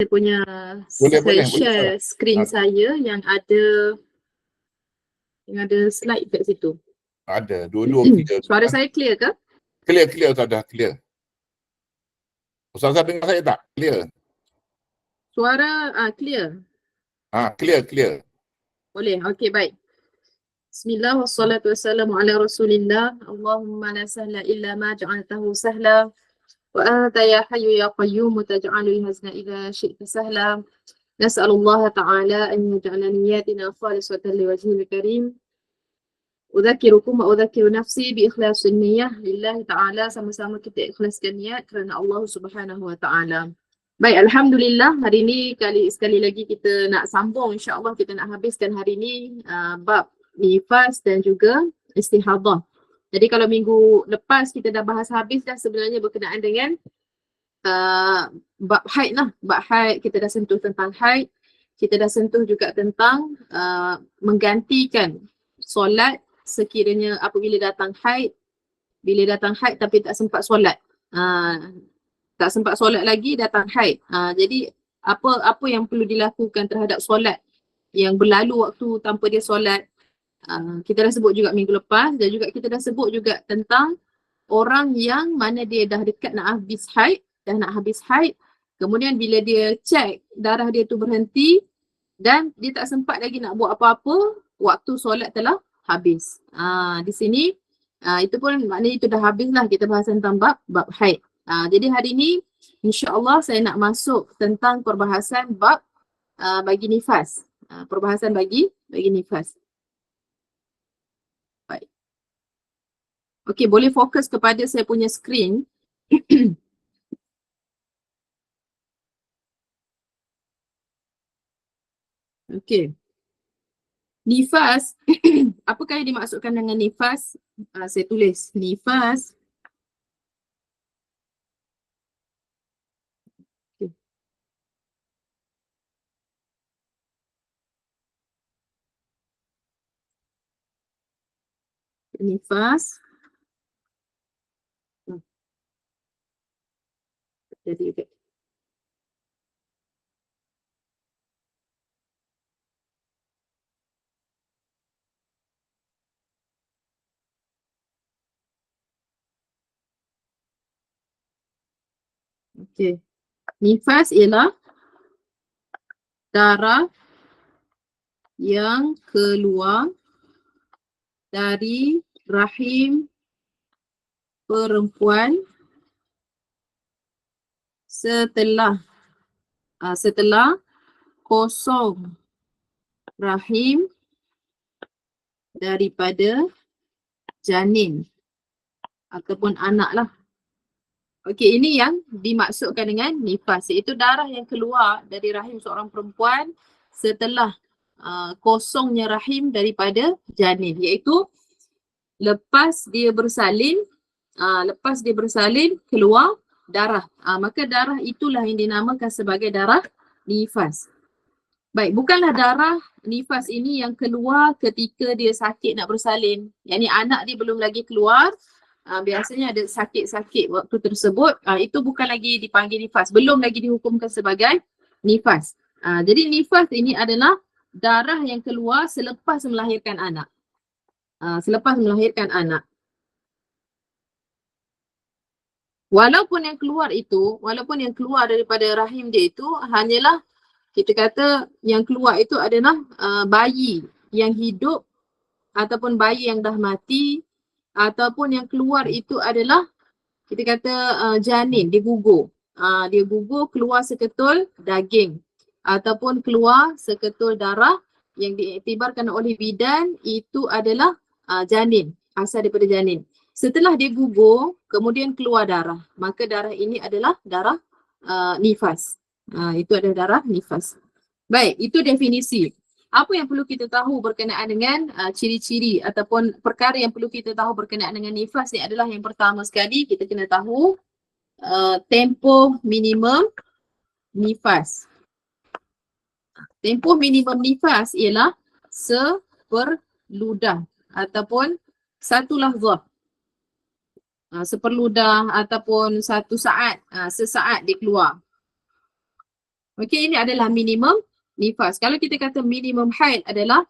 Saya punya Boleh. share screen saya yang ada slide kat situ. Ada, dua-dua clear. Suara saya clear ke? Clear Ustaz, dah clear. Ustaz dengar saya tak? Clear? Suara clear? Clear. Boleh, okey baik. Bismillah wassalatu wassalamu ala rasulillah. Allahumma la sahla illa ma ja'altahu sahla. Wa anta ya hayyu ya qayyum taj'alul hazna idza syi'ta sahla. Nas'alullah ta'ala an yaj'ala niyyatina khalisatan liwajhil karim. Udzakirukum wa udzakiru nafsi bi ikhlasin niyyah lillahi ta'ala, sama-sama kita ikhlaskan niat kerana Allah Subhanahu wa ta'ala. Baik, alhamdulillah hari ini sekali lagi kita nak sambung, insya-Allah kita nak habiskan hari ini bab nifas dan juga istihadah. Jadi kalau minggu lepas kita dah bahas habis dah sebenarnya berkenaan dengan bab haid lah. Bab haid kita dah sentuh tentang haid. Kita dah sentuh juga tentang menggantikan solat sekiranya apabila datang haid. Bila datang haid tapi tak sempat solat. Tak sempat solat lagi datang haid. Jadi apa yang perlu dilakukan terhadap solat yang berlalu waktu tanpa dia solat. Kita dah sebut juga minggu lepas dan juga kita dah sebut juga tentang orang yang mana dia dah dekat nak habis haid, kemudian bila dia cek darah dia tu berhenti dan dia tak sempat lagi nak buat apa-apa, waktu solat telah habis. Di sini itu pun maknanya itu dah habis lah kita bahas tentang bab haid. Jadi hari ni insya-Allah saya nak masuk tentang perbahasan bab bagi nifas. Perbahasan bagi nifas. Baik. Okey, boleh fokus kepada saya punya skrin. Okey. Nifas, apakah yang dimaksudkan dengan nifas? Saya tulis nifas. Okay. Nifas. Jadi okay. Okey. Nifas ialah darah yang keluar dari rahim perempuan setelah kosong rahim daripada janin ataupun anak lah. Okey, ini yang dimaksudkan dengan nifas, iaitu darah yang keluar dari rahim seorang perempuan setelah kosongnya rahim daripada janin, iaitu lepas dia bersalin keluar darah. Maka darah itulah yang dinamakan sebagai darah nifas. Baik, bukanlah darah nifas ini yang keluar ketika dia sakit nak bersalin. Yang ni anak dia belum lagi keluar, biasanya ada sakit-sakit waktu tersebut, itu bukan lagi dipanggil nifas, belum lagi dihukumkan sebagai nifas. Jadi nifas ini adalah darah yang keluar selepas melahirkan anak. Walaupun yang keluar daripada rahim dia itu hanyalah kita kata yang keluar itu adalah bayi yang hidup ataupun bayi yang dah mati, ataupun yang keluar itu adalah kita kata janin, dia gugur. Dia gugur keluar seketul daging ataupun keluar seketul darah yang diiktibarkan oleh bidan, itu adalah janin, asal daripada janin. Setelah dia gugur, kemudian keluar darah, maka darah ini adalah darah nifas. Itu adalah darah nifas. Baik, itu definisi. Apa yang perlu kita tahu berkenaan dengan ciri-ciri ataupun perkara yang perlu kita tahu berkenaan dengan nifas ni adalah yang pertama sekali kita kena tahu tempoh minimum nifas. Tempoh minimum nifas ialah seperludah ataupun satu lahzah. Seperludah ataupun satu saat, sesaat dia keluar. Okey, ini adalah minimum nifas. Kalau kita kata minimum haid adalah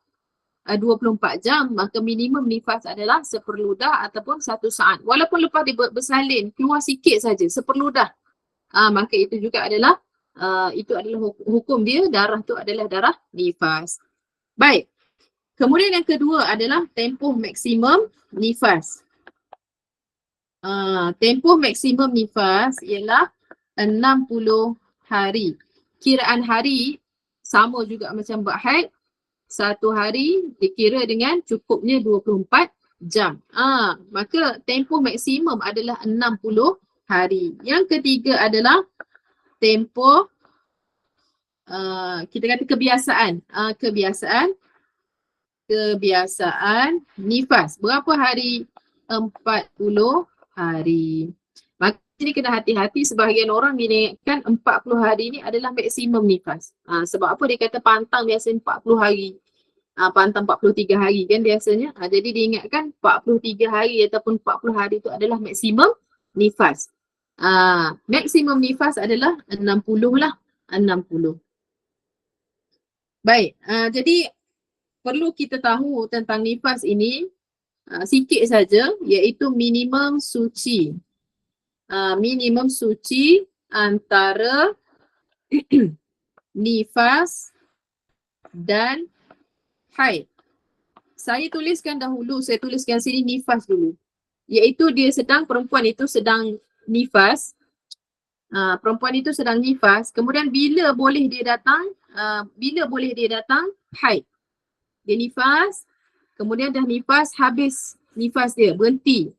24 jam, maka minimum nifas adalah seperludah ataupun 1 saat. Walaupun lepas dia bersalin, keluar sikit saja, seperludah. Maka itu juga adalah hukum dia, darah tu adalah darah nifas. Baik. Kemudian yang kedua adalah tempoh maksimum nifas. Tempoh maksimum nifas ialah 60 hari. Kiraan hari sama juga macam buat haid. Satu hari dikira dengan cukupnya 24 jam. Maka tempoh maksimum adalah 60 hari. Yang ketiga adalah tempoh kita kata kebiasaan. Kebiasaan nifas. Berapa hari? 40 hari. Maka ini kena hati-hati, sebahagian orang dinaikkan 40 hari ni adalah maksimum nifas. Sebab apa dia kata pantang biasa 40 hari. Pantang 43 hari kan biasanya. Jadi diingatkan 43 hari ataupun 40 hari itu adalah maksimum nifas. Maksimum nifas adalah 60 lah. 60. Baik, jadi perlu kita tahu tentang nifas ini sikit saja, iaitu minimum suci. Minimum suci antara nifas dan haid. Saya tuliskan sini nifas dulu. Iaitu perempuan itu sedang nifas. Perempuan itu sedang nifas. Kemudian bila boleh dia datang haid. Dia nifas, kemudian dah nifas, habis nifas dia, berhenti.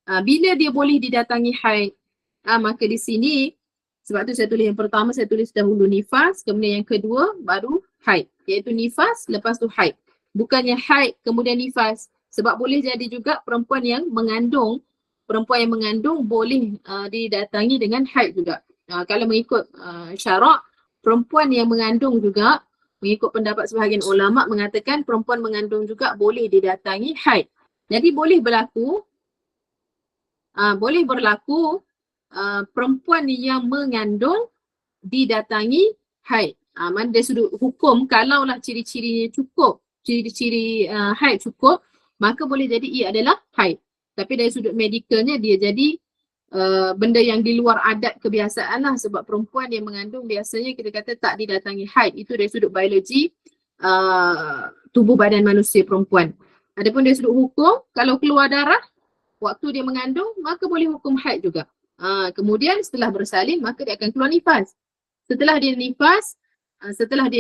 Bila dia boleh didatangi haid, maka di sini, sebab tu saya tulis yang pertama, saya tulis dahulu nifas, kemudian yang kedua baru haid. Iaitu nifas, lepas tu haid. Bukannya haid, kemudian nifas. Sebab boleh jadi juga perempuan yang mengandung boleh didatangi dengan haid juga. Kalau mengikut syarak, perempuan yang mengandung juga, mengikut pendapat sebahagian ulama mengatakan perempuan mengandung juga boleh didatangi haid. Jadi boleh berlaku perempuan yang mengandung didatangi haid. Mana dari sudut hukum, kalaulah ciri-cirinya cukup, ciri-ciri haid cukup, maka boleh jadi ia adalah haid. Tapi dari sudut medikalnya dia jadi benda yang di luar adat kebiasaan lah, sebab perempuan yang mengandung biasanya kita kata tak didatangi haid. Itu dari sudut biologi tubuh badan manusia perempuan. Adapun dari sudut hukum, kalau keluar darah waktu dia mengandung, maka boleh hukum haid juga. Kemudian setelah bersalin, maka dia akan keluar nifas. Setelah dia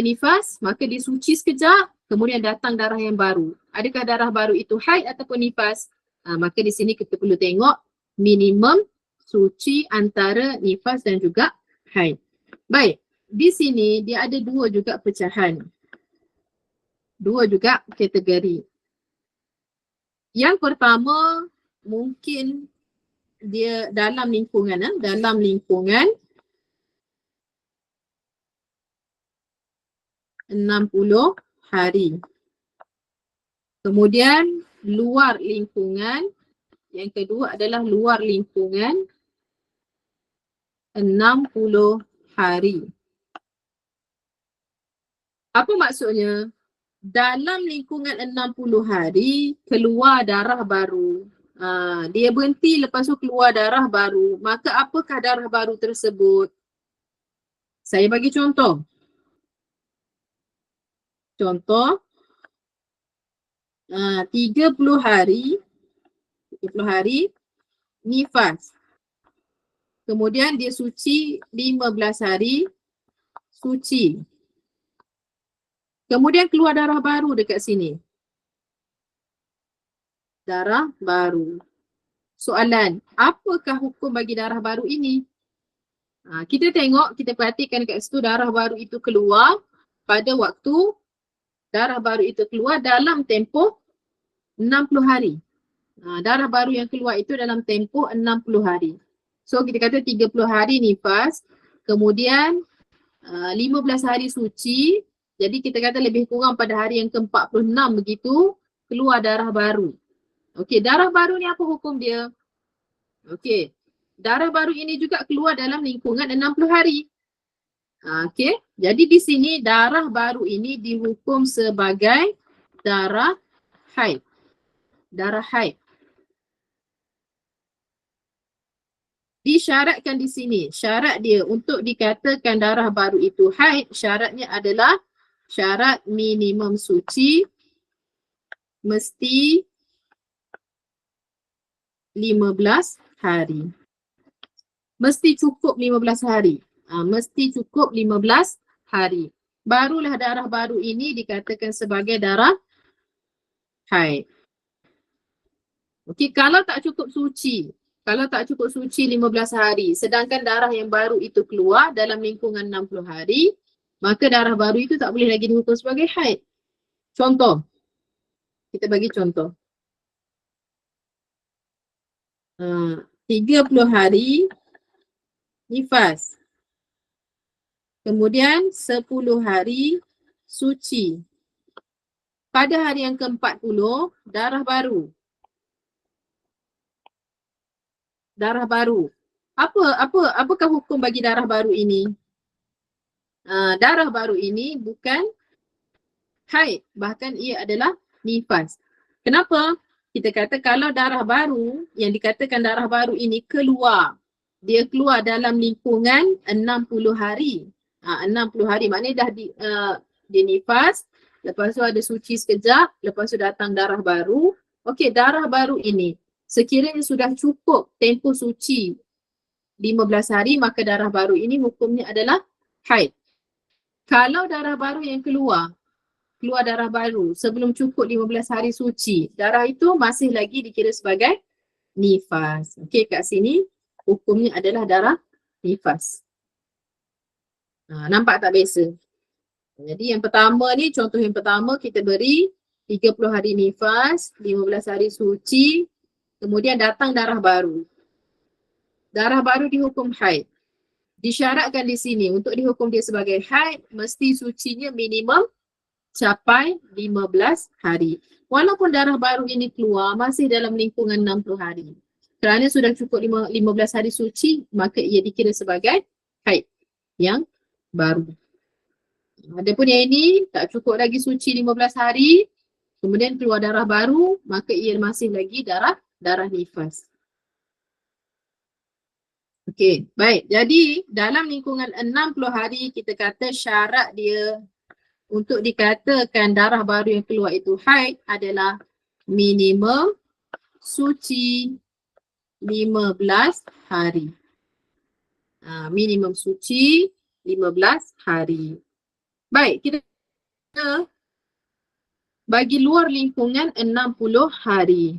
nifas, maka dia suci sekejap, kemudian datang darah yang baru. Adakah darah baru itu haid ataupun nifas? Maka di sini kita perlu tengok minimum suci antara nifas dan juga haid. Baik, di sini dia ada dua juga pecahan. Dua juga kategori. Yang pertama, mungkin dia dalam lingkungan 60 hari. Kemudian luar lingkungan, yang kedua adalah luar lingkungan 60 hari. Apa maksudnya? Dalam lingkungan 60 hari keluar darah baru. Dia berhenti, lepas tu keluar darah baru. Maka apakah darah baru tersebut? Saya bagi contoh. Contoh, 30 hari nifas. Kemudian dia suci 15 hari suci. Kemudian keluar darah baru dekat sini. Darah baru. Soalan, apakah hukum bagi darah baru ini? Kita perhatikan kat situ, darah baru itu keluar pada waktu darah baru itu keluar dalam tempoh 60 hari. Darah baru yang keluar itu dalam tempoh 60 hari. So kita kata 30 hari nifas, kemudian 15 hari suci. Jadi kita kata lebih kurang pada hari yang ke-46 begitu, keluar darah baru. Okey, darah baru ni apa hukum dia? Okey, darah baru ini juga keluar dalam lingkungan 60 hari. Okey, jadi di sini darah baru ini dihukum sebagai darah haid. Darah haid. Disyaratkan di sini, syarat dia untuk dikatakan darah baru itu haid, syaratnya adalah syarat minimum suci mesti 15 hari. Mesti cukup 15 hari. Mesti cukup 15 hari. Barulah darah baru ini dikatakan sebagai darah haid. Okey, kalau tak cukup suci, 15 hari, sedangkan darah yang baru itu keluar dalam lingkungan 60 hari, maka darah baru itu tak boleh lagi dihukum sebagai haid. Contoh, kita bagi contoh. 30 hari nifas. Kemudian 10 hari suci. Pada hari yang ke-40, darah baru. Darah baru. Apakah hukum bagi darah baru ini? Darah baru ini bukan haid, bahkan ia adalah nifas. Kenapa? Kita kata kalau darah baru, yang dikatakan darah baru ini keluar, dia keluar dalam lingkungan 60 hari. 60 hari maknanya dah dia nifas, lepas tu ada suci sekejap, lepas tu datang darah baru. Okey, darah baru ini sekiranya sudah cukup tempoh suci 15 hari, maka darah baru ini hukumnya adalah haid. Kalau darah baru yang keluar darah baru sebelum cukup 15 hari suci, darah itu masih lagi dikira sebagai nifas. Okey, kat sini hukumnya adalah darah nifas. Nampak tak biasa? Jadi yang pertama ni, contoh yang pertama kita beri 30 hari nifas, 15 hari suci, kemudian datang darah baru. Darah baru dihukum haid. Disyaratkan di sini untuk dihukum dia sebagai haid, mesti sucinya minimum capai 15 hari. Walaupun darah baru ini keluar masih dalam lingkungan 60 hari. Kerana sudah cukup 15 hari suci, maka ia dikira sebagai haid yang baru. Adapun yang ini tak cukup lagi suci 15 hari, kemudian keluar darah baru, maka ia masih lagi darah nifas. Okey, baik. Jadi dalam lingkungan 60 hari kita kata syarat dia untuk dikatakan darah baru yang keluar itu haid adalah minimum suci 15 hari. Minimum suci 15 hari. Baik, kita bagi luar lingkungan 60 hari.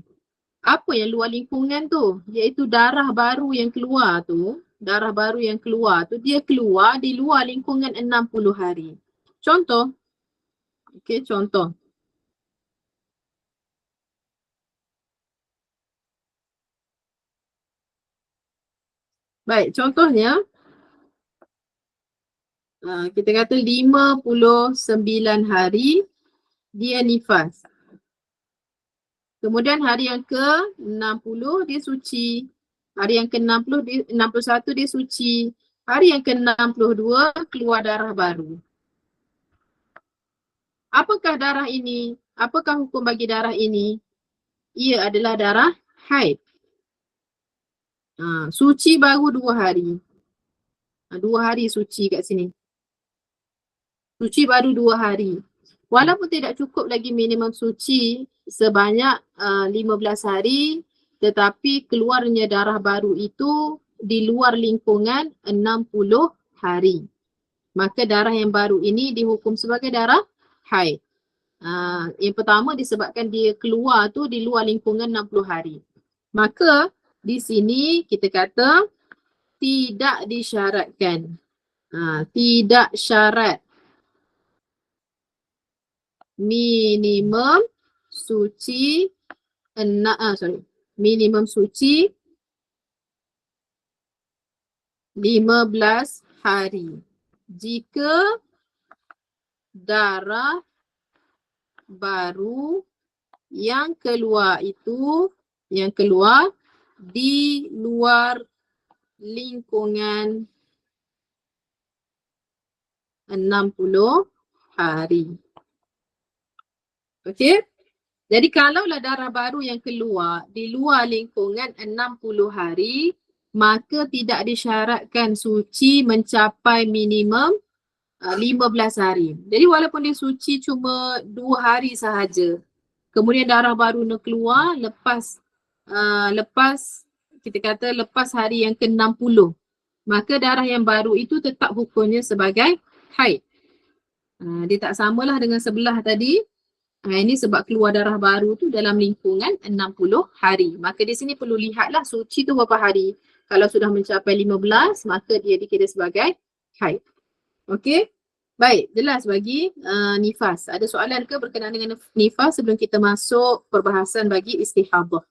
Apa yang luar lingkungan tu? Iaitu darah baru yang keluar tu. Darah baru yang keluar tu, dia keluar di luar lingkungan 60 hari. Contoh. Okey, contoh. Baik, contohnya kita kata 59 hari dia nifas. Kemudian hari yang ke-60 dia suci. Hari yang ke-61 dia suci. Hari yang ke-62 keluar darah baru. Apakah darah ini? Apakah hukum bagi darah ini? Ia adalah darah haid. Suci baru 2 hari. 2 hari suci kat sini. Suci baru 2 hari. Walaupun tidak cukup lagi minimum suci sebanyak 15 hari, tetapi keluarnya darah baru itu di luar lingkungan 60 hari. Maka darah yang baru ini dihukum sebagai darah haid. Yang pertama disebabkan dia keluar tu di luar lingkungan 60 hari. Maka di sini kita kata tidak disyaratkan. Tidak syarat minimum suci minimum suci 15 hari. Jika darah baru yang keluar itu di luar lingkungan 60 hari. Okey? Jadi kalaulah darah baru yang keluar di luar lingkungan 60 hari, maka tidak disyaratkan suci mencapai minimum 15 hari. Jadi walaupun dia suci cuma 2 hari sahaja, kemudian darah baru nak keluar lepas kita kata lepas hari yang ke-60, maka darah yang baru itu tetap hukumnya sebagai haid. Dia tak samalah dengan sebelah tadi. Ini sebab keluar darah baru tu dalam lingkungan 60 hari. Maka di sini perlu lihatlah suci tu berapa hari. Kalau sudah mencapai 15, maka dia dikira sebagai haid. Okey? Baik, jelas bagi nifas. Ada soalan ke berkenaan dengan nifas sebelum kita masuk perbahasan bagi istihadah?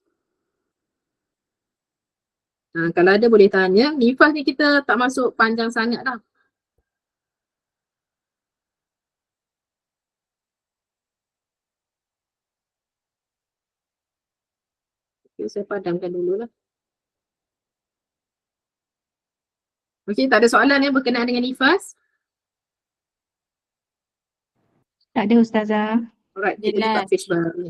Kalau ada boleh tanya. Nifas ni kita tak masuk panjang sangat dah. Okay, saya padamkan dululah. Okey, tak ada soalan yang berkenaan dengan nifas? Tak ada Ustazah. Alright, kita buka Jelas. page baru.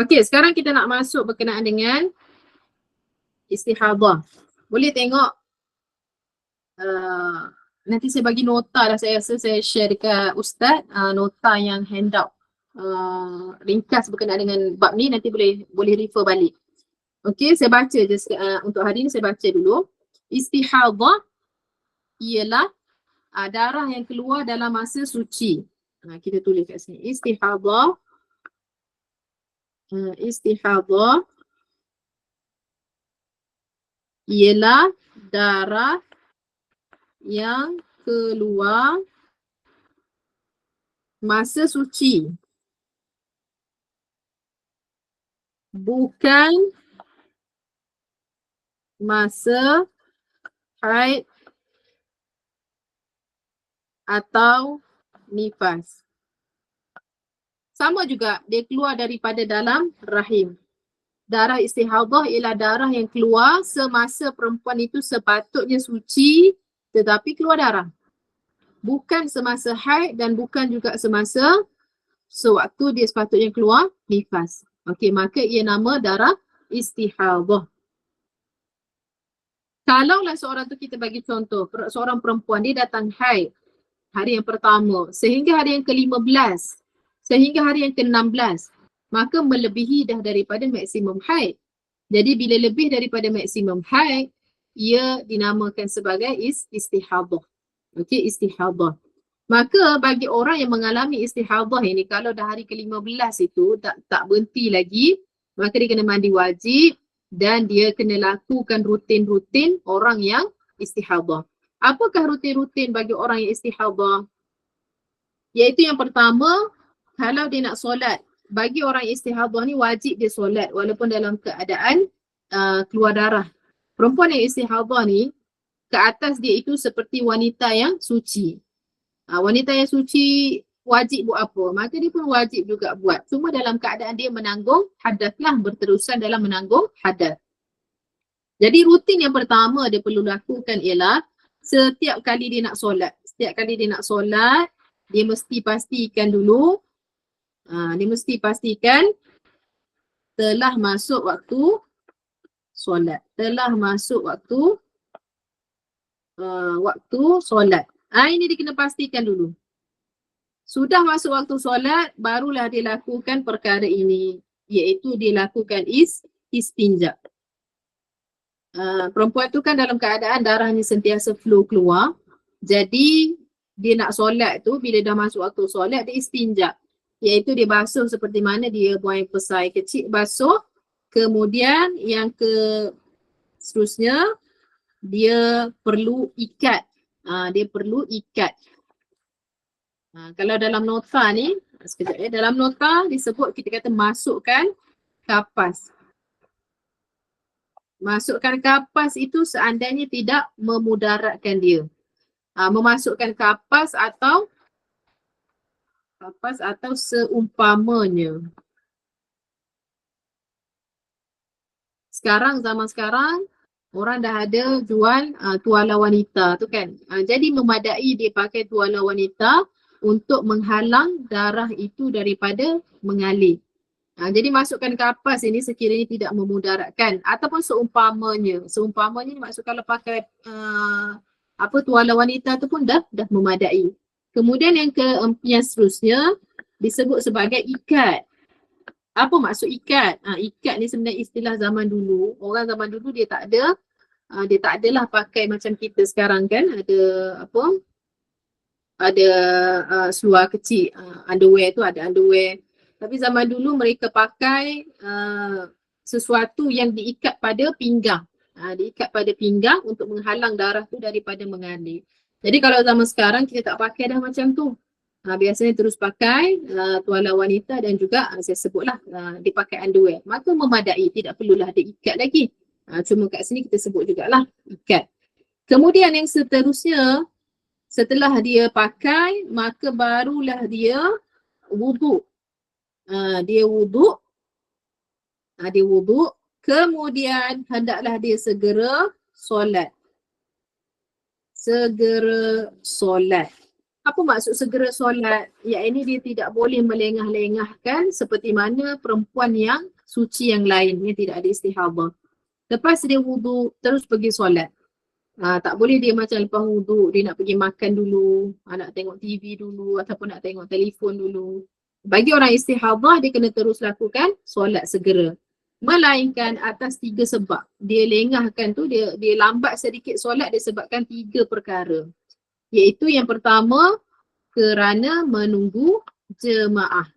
Okey, sekarang kita nak masuk berkenaan dengan istihadah. Boleh tengok nanti saya bagi nota dah, saya rasa saya share dekat Ustaz nota yang handout ringkas berkenaan dengan bab ni, nanti boleh refer balik. Okey, saya baca je untuk hari ni, saya baca dulu. Istihadah ialah darah yang keluar dalam masa suci. Kita tulis kat sini. Istihadah ialah darah yang keluar masa suci, bukan masa haid atau nifas. Sama juga, dia keluar daripada dalam rahim. Darah istihadah ialah darah yang keluar semasa perempuan itu sepatutnya suci tetapi keluar darah. Bukan semasa haid dan bukan juga semasa sewaktu dia sepatutnya keluar nifas. Okey, maka ia nama darah istihadah. Kalaulah seorang tu, kita bagi contoh, seorang perempuan dia datang haid hari yang pertama sehingga hari yang ke-15, sehingga hari yang ke-16, maka melebihi dah daripada maksimum haid. Jadi bila lebih daripada maksimum haid, ia dinamakan sebagai istihadah. Okey, istihadah. Maka bagi orang yang mengalami istihadah ini, kalau dah hari ke-15 itu tak berhenti lagi, maka dia kena mandi wajib dan dia kena lakukan rutin-rutin orang yang istihadah. Apakah rutin-rutin bagi orang yang istihadah? Iaitu yang pertama, kalau dia nak solat, bagi orang istihadah ni wajib dia solat walaupun dalam keadaan keluar darah. Perempuan yang istihadah ni, ke atas dia itu seperti wanita yang suci. Wanita yang suci wajib buat apa? Maka dia pun wajib juga buat. Cuma dalam keadaan dia menanggung hadas lah, berterusan dalam menanggung hadas. Jadi rutin yang pertama dia perlu lakukan ialah setiap kali dia nak solat. Setiap kali dia nak solat, dia mesti pastikan dulu, telah masuk waktu solat. Telah masuk waktu solat. Ini dia kena pastikan dulu. Sudah masuk waktu solat, barulah dia lakukan perkara ini, iaitu dia lakukan istinja. Perempuan tu kan dalam keadaan darahnya sentiasa flow keluar. Jadi dia nak solat tu, bila dah masuk waktu solat, dia istinja. Iaitu dia basuh seperti mana dia buang pesai kecil, basuh. Kemudian yang seterusnya, dia perlu ikat. Kalau dalam nota ni, sekejap ya, dalam nota disebut, kita kata masukkan kapas. Masukkan kapas itu seandainya tidak memudaratkan dia. Memasukkan kapas atau seumpamanya. Zaman sekarang Orang dah ada jual tuala wanita tu kan. Jadi memadai dia pakai tuala wanita untuk menghalang darah itu daripada mengalir. Jadi masukkan kapas ini sekiranya tidak memudaratkan ataupun seumpamanya maksud kalau pakai tuala wanita tu pun dah memadai. Kemudian yang seterusnya disebut sebagai ikat. Apa maksud ikat? Ikat ni sebenarnya istilah zaman dulu. Orang zaman dulu dia tak adalah pakai macam kita sekarang kan, ada seluar kecil, underwear tu ada underwear. Tapi zaman dulu mereka pakai sesuatu yang diikat pada pinggang. Diikat pada pinggang untuk menghalang darah tu daripada mengalir. Jadi kalau zaman sekarang kita tak pakai dah macam tu. Biasanya terus pakai tuala wanita dan juga saya sebutlah dipakai underwear. Maka memadai, tidak perlulah diikat lagi. Cuma kat sini kita sebut jugalah ikat. Kemudian yang seterusnya, setelah dia pakai, maka barulah dia wuduk. Dia wuduk, kemudian hendaklah dia segera solat. Segera solat. Apa maksud segera solat? Ini dia tidak boleh melengah-lengahkan seperti mana perempuan yang suci yang lain, yang tidak ada istihadah. Lepas dia wuduk, terus pergi solat. Tak boleh dia macam lepas wuduk, dia nak pergi makan dulu, nak tengok TV dulu ataupun nak tengok telefon dulu. Bagi orang istihadah, dia kena terus lakukan solat segera. Melainkan atas 3 sebab. Dia lengahkan tu, dia lambat sedikit solat disebabkan 3 perkara. Iaitu yang pertama, kerana menunggu jemaah.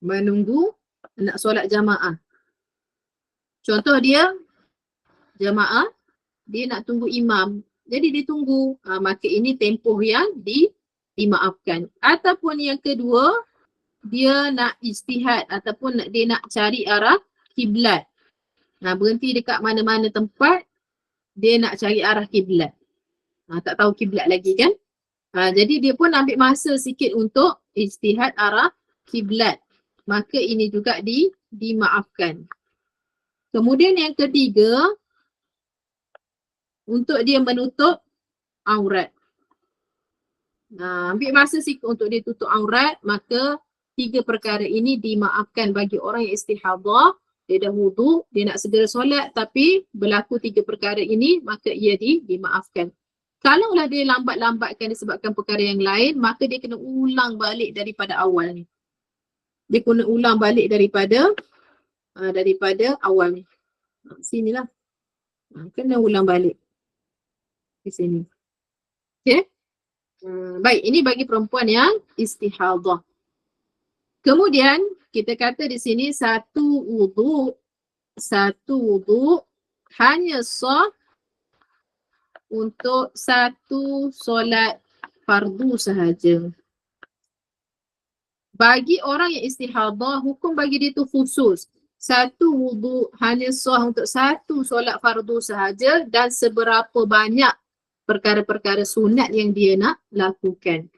Menunggu nak solat jamaah. Contoh dia, jemaah, dia nak tunggu imam. Jadi dia tunggu. Maka ini tempoh yang dimaafkan. Ataupun yang kedua, dia nak ijtihad ataupun dia nak cari arah kiblat. Berhenti dekat mana-mana tempat, dia nak cari arah kiblat. Tak tahu kiblat lagi kan. Jadi dia pun ambil masa sikit untuk ijtihad arah kiblat. Maka ini juga dimaafkan. Kemudian yang ketiga, untuk dia menutup aurat. Ambil masa sikit untuk dia tutup aurat, maka 3 perkara ini dimaafkan bagi orang yang istihadah. Dia dah wuduk, dia nak segera solat tapi berlaku 3 perkara ini, maka ia dimaafkan. Kalaulah dia lambat-lambatkan disebabkan perkara yang lain, maka dia kena ulang balik daripada awal ni. Dia kena ulang balik daripada awal ni. Sinilah. Kena ulang balik. Di sini. Okay. Baik, ini bagi perempuan yang istihadah. Kemudian kita kata di sini satu wuduk hanya sah untuk satu solat fardu sahaja. Bagi orang yang istihadah, hukum bagi dia tu khusus. Satu wuduk hanya sah untuk satu solat fardu sahaja dan seberapa banyak perkara-perkara sunat yang dia nak lakukan.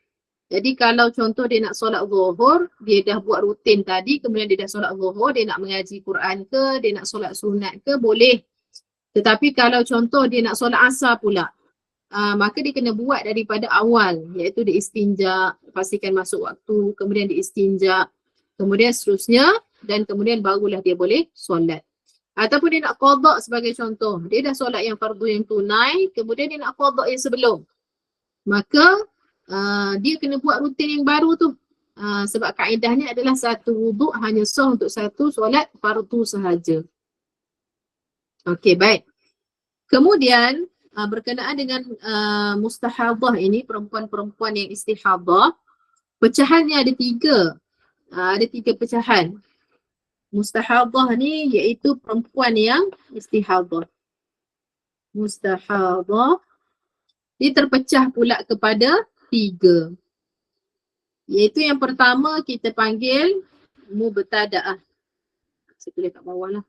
Jadi kalau contoh dia nak solat zuhur, dia dah buat rutin tadi, kemudian dia dah solat zuhur, dia nak mengaji Quran ke, dia nak solat sunat ke, boleh. Tetapi kalau contoh dia nak solat asar pula, maka dia kena buat daripada awal, iaitu dia istinja, pastikan masuk waktu, kemudian dia istinja, kemudian seterusnya, dan kemudian barulah dia boleh solat. Ataupun dia nak qada sebagai contoh, dia dah solat yang fardu yang tunai, kemudian dia nak qada yang sebelum. Maka dia kena buat rutin yang baru tu. Sebab kaedahnya adalah satu wuduk hanya sah untuk satu solat fardu sahaja. Okey, baik. Kemudian berkenaan dengan mustahadah ini, perempuan-perempuan yang istihadah, pecahannya ada 3. Ada 3 pecahan. Mustahadah ni iaitu perempuan yang istihadah. Mustahadah dia terpecah pula kepada 3. Iaitu yang pertama kita panggil mubtada'ah. Saya tulis kat bawah lah.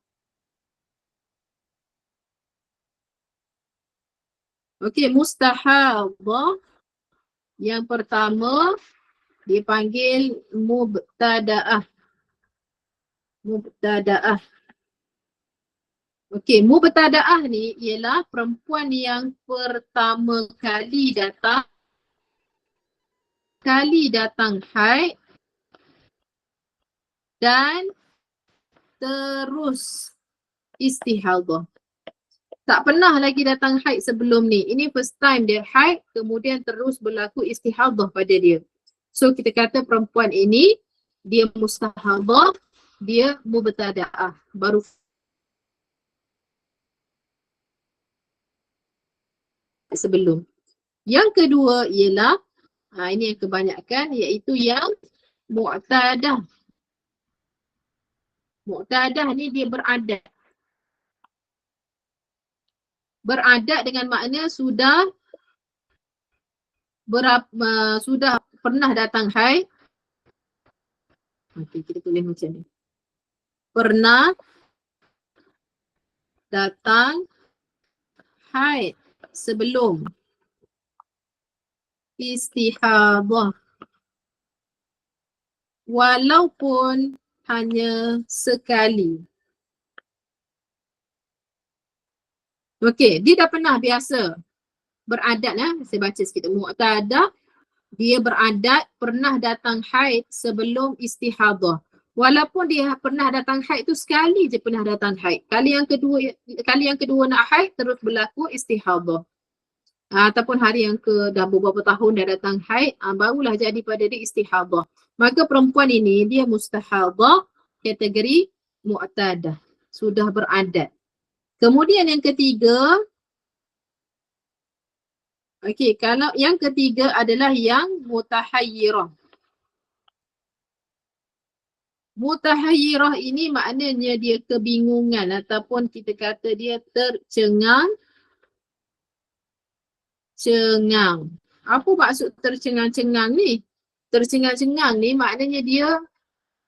Okey, mustahadah yang pertama dipanggil mubtada'ah. Mubtada'ah. Okey, mubtada'ah ni ialah perempuan yang pertama kali datang haid dan terus istihadah. Tak pernah lagi datang haid sebelum ni. Ini first time dia haid, kemudian terus berlaku istihadah pada dia. So kita kata perempuan ini, dia mustahadah, dia mubtada'ah. Baru sebelum. Yang kedua ialah, ini yang kebanyakan, iaitu yang mu'tadah. Mu'tadah ni dia beradat. Beradat dengan makna sudah pernah datang haid. Okey, kita tulis macam ni. Pernah datang haid sebelum istihadah. Walaupun hanya sekali. Okey, dia dah pernah biasa beradat saya baca sikit. Mu'tadah, dia beradat pernah datang haid sebelum istihadah. Walaupun dia pernah datang haid tu sekali je pernah datang haid. Kali yang kedua nak haid terus berlaku istihadah. Ataupun hari yang dah beberapa tahun dah datang haid, barulah jadi pada dia istihadah. Maka perempuan ini dia mustahadah kategori mu'tadah, sudah beradat. Kemudian yang ketiga, okey, kalau yang ketiga adalah yang mutahayyirah. Mutahayyirah ini maknanya dia kebingungan ataupun kita kata dia tercengang. Apa maksud tercengang-cengang ni? Tercengang-cengang ni maknanya dia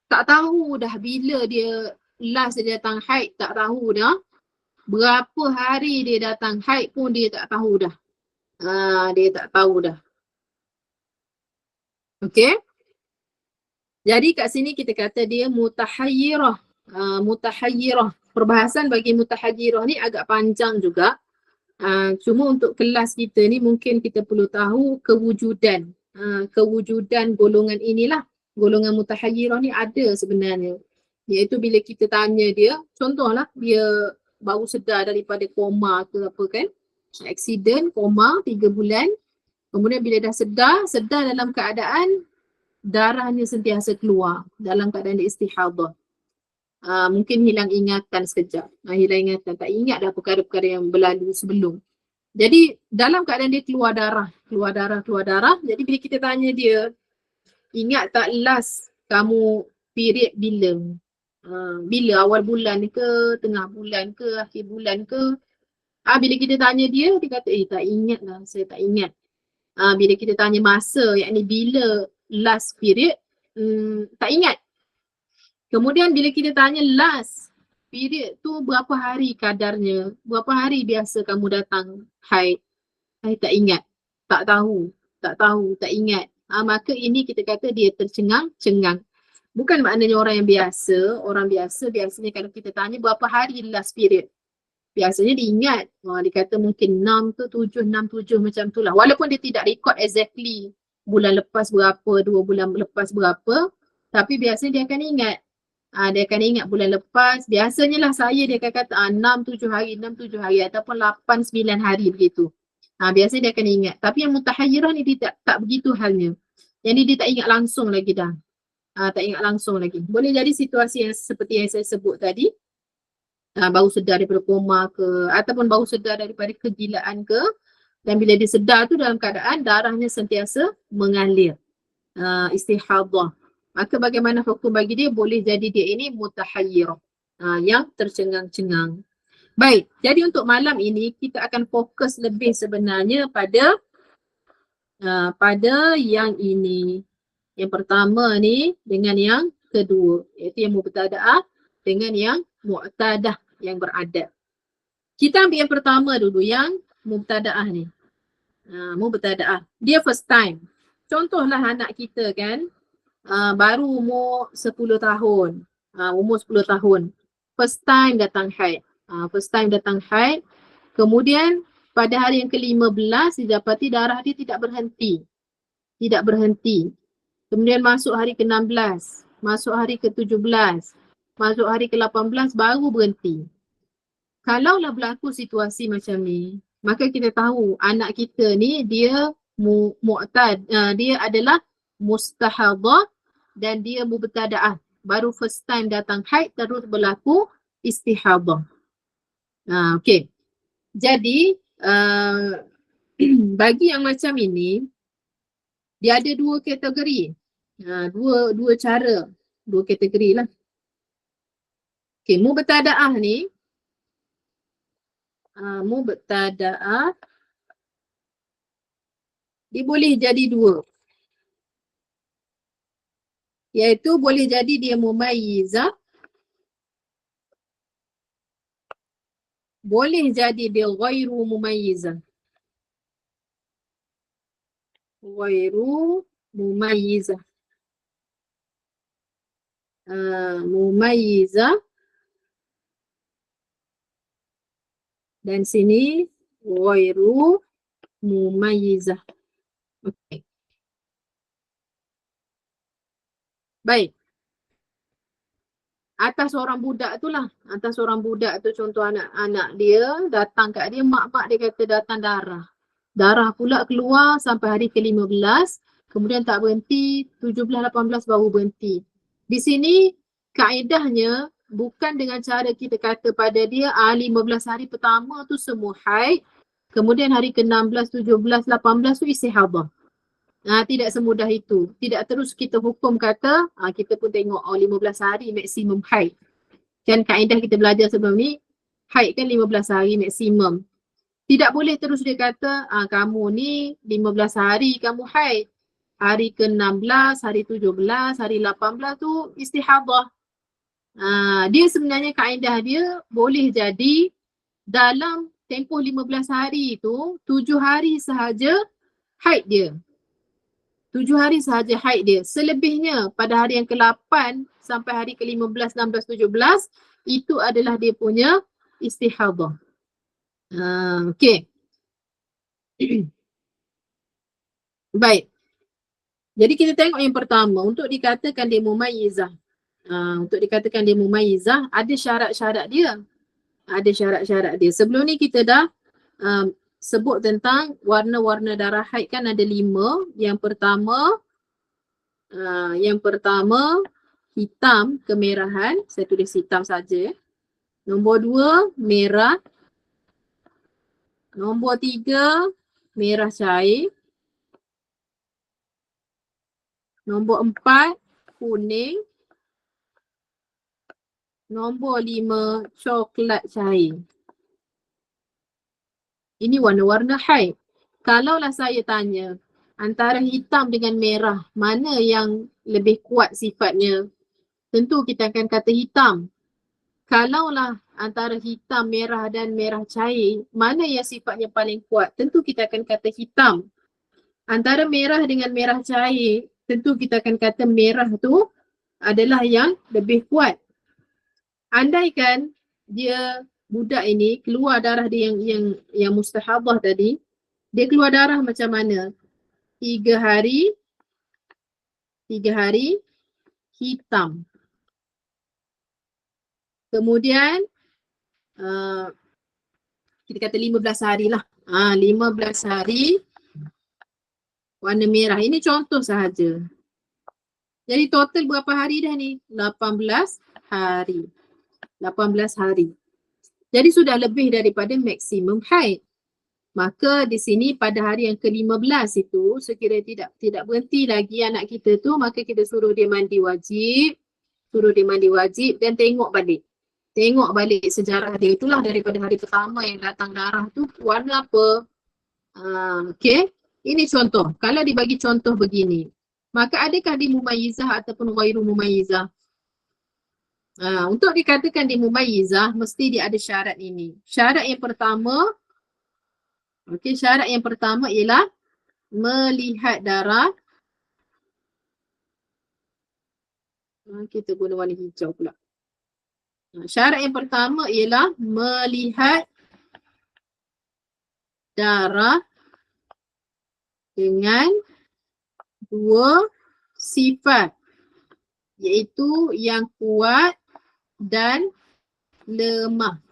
tak tahu dah bila dia last dia datang haid, tak tahu dah. Berapa hari dia datang haid pun dia tak tahu dah. Dia tak tahu dah. Okey? Jadi kat sini kita kata dia mutahayyirah. Mutahayyirah. Perbahasan bagi mutahayyirah ni agak panjang juga. Cuma untuk kelas kita ni mungkin kita perlu tahu kewujudan. Kewujudan golongan inilah. Golongan mutahayyirah ni ada sebenarnya. Iaitu bila kita tanya dia, contohlah dia baru sedar daripada koma ke apa kan. Aksiden, koma 3 bulan. Kemudian bila dah sedar dalam keadaan darahnya sentiasa keluar. Dalam keadaan dia istihadah. Mungkin hilang ingatan sekejap. Hilang ingatan, tak ingat dah perkara-perkara yang berlalu sebelum. Jadi dalam keadaan dia keluar darah. Jadi bila kita tanya dia, ingat tak last kamu period bila? Bila, awal bulan ke, tengah bulan ke, akhir bulan ke? Bila kita tanya dia kata tak ingat lah, saya tak ingat. Bila kita tanya masa, yakni bila last period, tak ingat. Kemudian bila kita tanya last period tu berapa hari kadarnya, berapa hari biasa kamu datang haid, saya tak ingat, tak tahu, tak ingat. Maka ini kita kata dia tercengang-cengang. Bukan maknanya orang biasa biasanya kalau kita tanya berapa hari last period, biasanya dia ingat. Dia kata mungkin 6 ke 7, 6, 7 macam tu lah. Walaupun dia tidak record exactly bulan lepas berapa, 2 bulan lepas berapa, tapi biasanya dia akan ingat. Dia akan ingat bulan lepas. Biasanya lah dia akan kata 6-7 hari ataupun 8-9 hari begitu. Biasanya dia akan ingat. Tapi yang mutahayyirah ni dia tak begitu halnya. Jadi dia tak ingat langsung lagi dah. Tak ingat langsung lagi. Boleh jadi situasi yang seperti yang saya sebut tadi. Baru sedar daripada koma ke, ataupun baru sedar daripada kegilaan ke. Dan bila dia sedar tu dalam keadaan darahnya sentiasa mengalir. Istihadah. Maka bagaimana hukum bagi dia? Boleh jadi dia ini mutahayyirah. Yang tercengang-cengang. Baik, jadi untuk malam ini kita akan fokus lebih sebenarnya pada yang ini. Yang pertama ni dengan yang kedua, iaitu yang mubtada'ah dengan yang mu'tadah, yang beradat. Kita ambil yang pertama dulu, yang mubtada'ah ni. Mubtada'ah, dia first time. Contohlah anak kita kan, baru umur 10 tahun. First time datang haid. First time datang haid. Kemudian pada hari yang ke-15 didapati darah dia tidak berhenti. Tidak berhenti. Kemudian masuk hari ke-16, masuk hari ke-17, masuk hari ke-18 baru berhenti. Kalaulah berlaku situasi macam ni, maka kita tahu anak kita ni dia dia adalah mustahadah dan dia mubtada'ah. Baru first time datang haid terus berlaku istihadah. Okey. Jadi bagi yang macam ini dia ada dua kategori. Dua cara, dua kategori lah. Okey, mubtada'ah ni mubtada'ah dia boleh jadi dua. Iaitu boleh jadi dia mumayyizah, boleh jadi dia ghairu mumayyizah. Ghairu mumayyizah. Mumayyizah. Dan sini ghairu mumayyizah. Okey. Baik. Atas seorang budak tu lah. Atas seorang budak tu contoh anak-anak dia datang kat dia, mak dia kata datang darah. Darah pula keluar sampai hari ke-15. Kemudian tak berhenti, 17, 18 baru berhenti. Di sini kaedahnya bukan dengan cara kita kata pada dia 15 hari pertama tu semua haid. Kemudian hari ke-16, 17, 18 tu istihadah. Tidak semudah itu. Tidak terus kita hukum kata, kita pun tengok 15 hari maksimum haid. Kan kaedah kita belajar sebelum ni, haid kan 15 hari maksimum. Tidak boleh terus dia kata, kamu ni 15 hari kamu haid. Hari ke-16, hari 17, hari 18 tu istihadah. Dia sebenarnya kaedah dia boleh jadi dalam tempoh 15 hari tu, 7 hari sahaja haid dia. 7 hari sahaja haid dia. Selebihnya pada hari yang ke-8 sampai hari ke-15, 16, 17 itu adalah dia punya istihadah. Okey. Baik. Jadi kita tengok yang pertama, untuk dikatakan dia mumayyizah. Untuk dikatakan dia mumayyizah, ada syarat-syarat dia. Ada syarat-syarat dia. Sebelum ni kita dah sebut tentang warna-warna darah haid kan ada 5. Yang pertama hitam kemerahan. Saya tulis hitam saja. Nombor 2 merah. Nombor 3 merah cair. Nombor 4 kuning. Nombor 5 coklat cair. Ini warna-warna haid. Kalaulah saya tanya antara hitam dengan merah, mana yang lebih kuat sifatnya? Tentu kita akan kata hitam. Kalaulah antara hitam, merah dan merah cair, mana yang sifatnya paling kuat? Tentu kita akan kata hitam. Antara merah dengan merah cair, tentu kita akan kata merah tu adalah yang lebih kuat. Andaikan dia budak ini keluar darah dia yang mustahadah tadi, dia keluar darah macam mana? 3 hari hitam. Kemudian kita kata 15 hari lah. 15 hari warna merah. Ini contoh sahaja. Jadi total berapa hari dah ni? 18 hari. 18 hari. Jadi sudah lebih daripada maksimum haid. Maka di sini pada hari yang ke-15 itu sekiranya tidak berhenti lagi anak kita tu, maka kita suruh dia mandi wajib. Suruh dia mandi wajib dan tengok balik. Tengok balik sejarah dia. Itulah daripada hari pertama yang datang darah tu warna apa. Okay. Ini contoh. Kalau dibagi contoh begini. Maka adakah dia mumayyizah ataupun ghairu mumayyizah? Untuk dikatakan dia mumayyizah, mesti dia ada syarat ini. Syarat yang pertama, syarat yang pertama ialah melihat darah. Kita guna warna hijau pula. Syarat yang pertama ialah melihat darah dengan dua sifat, iaitu yang kuat dan lemah.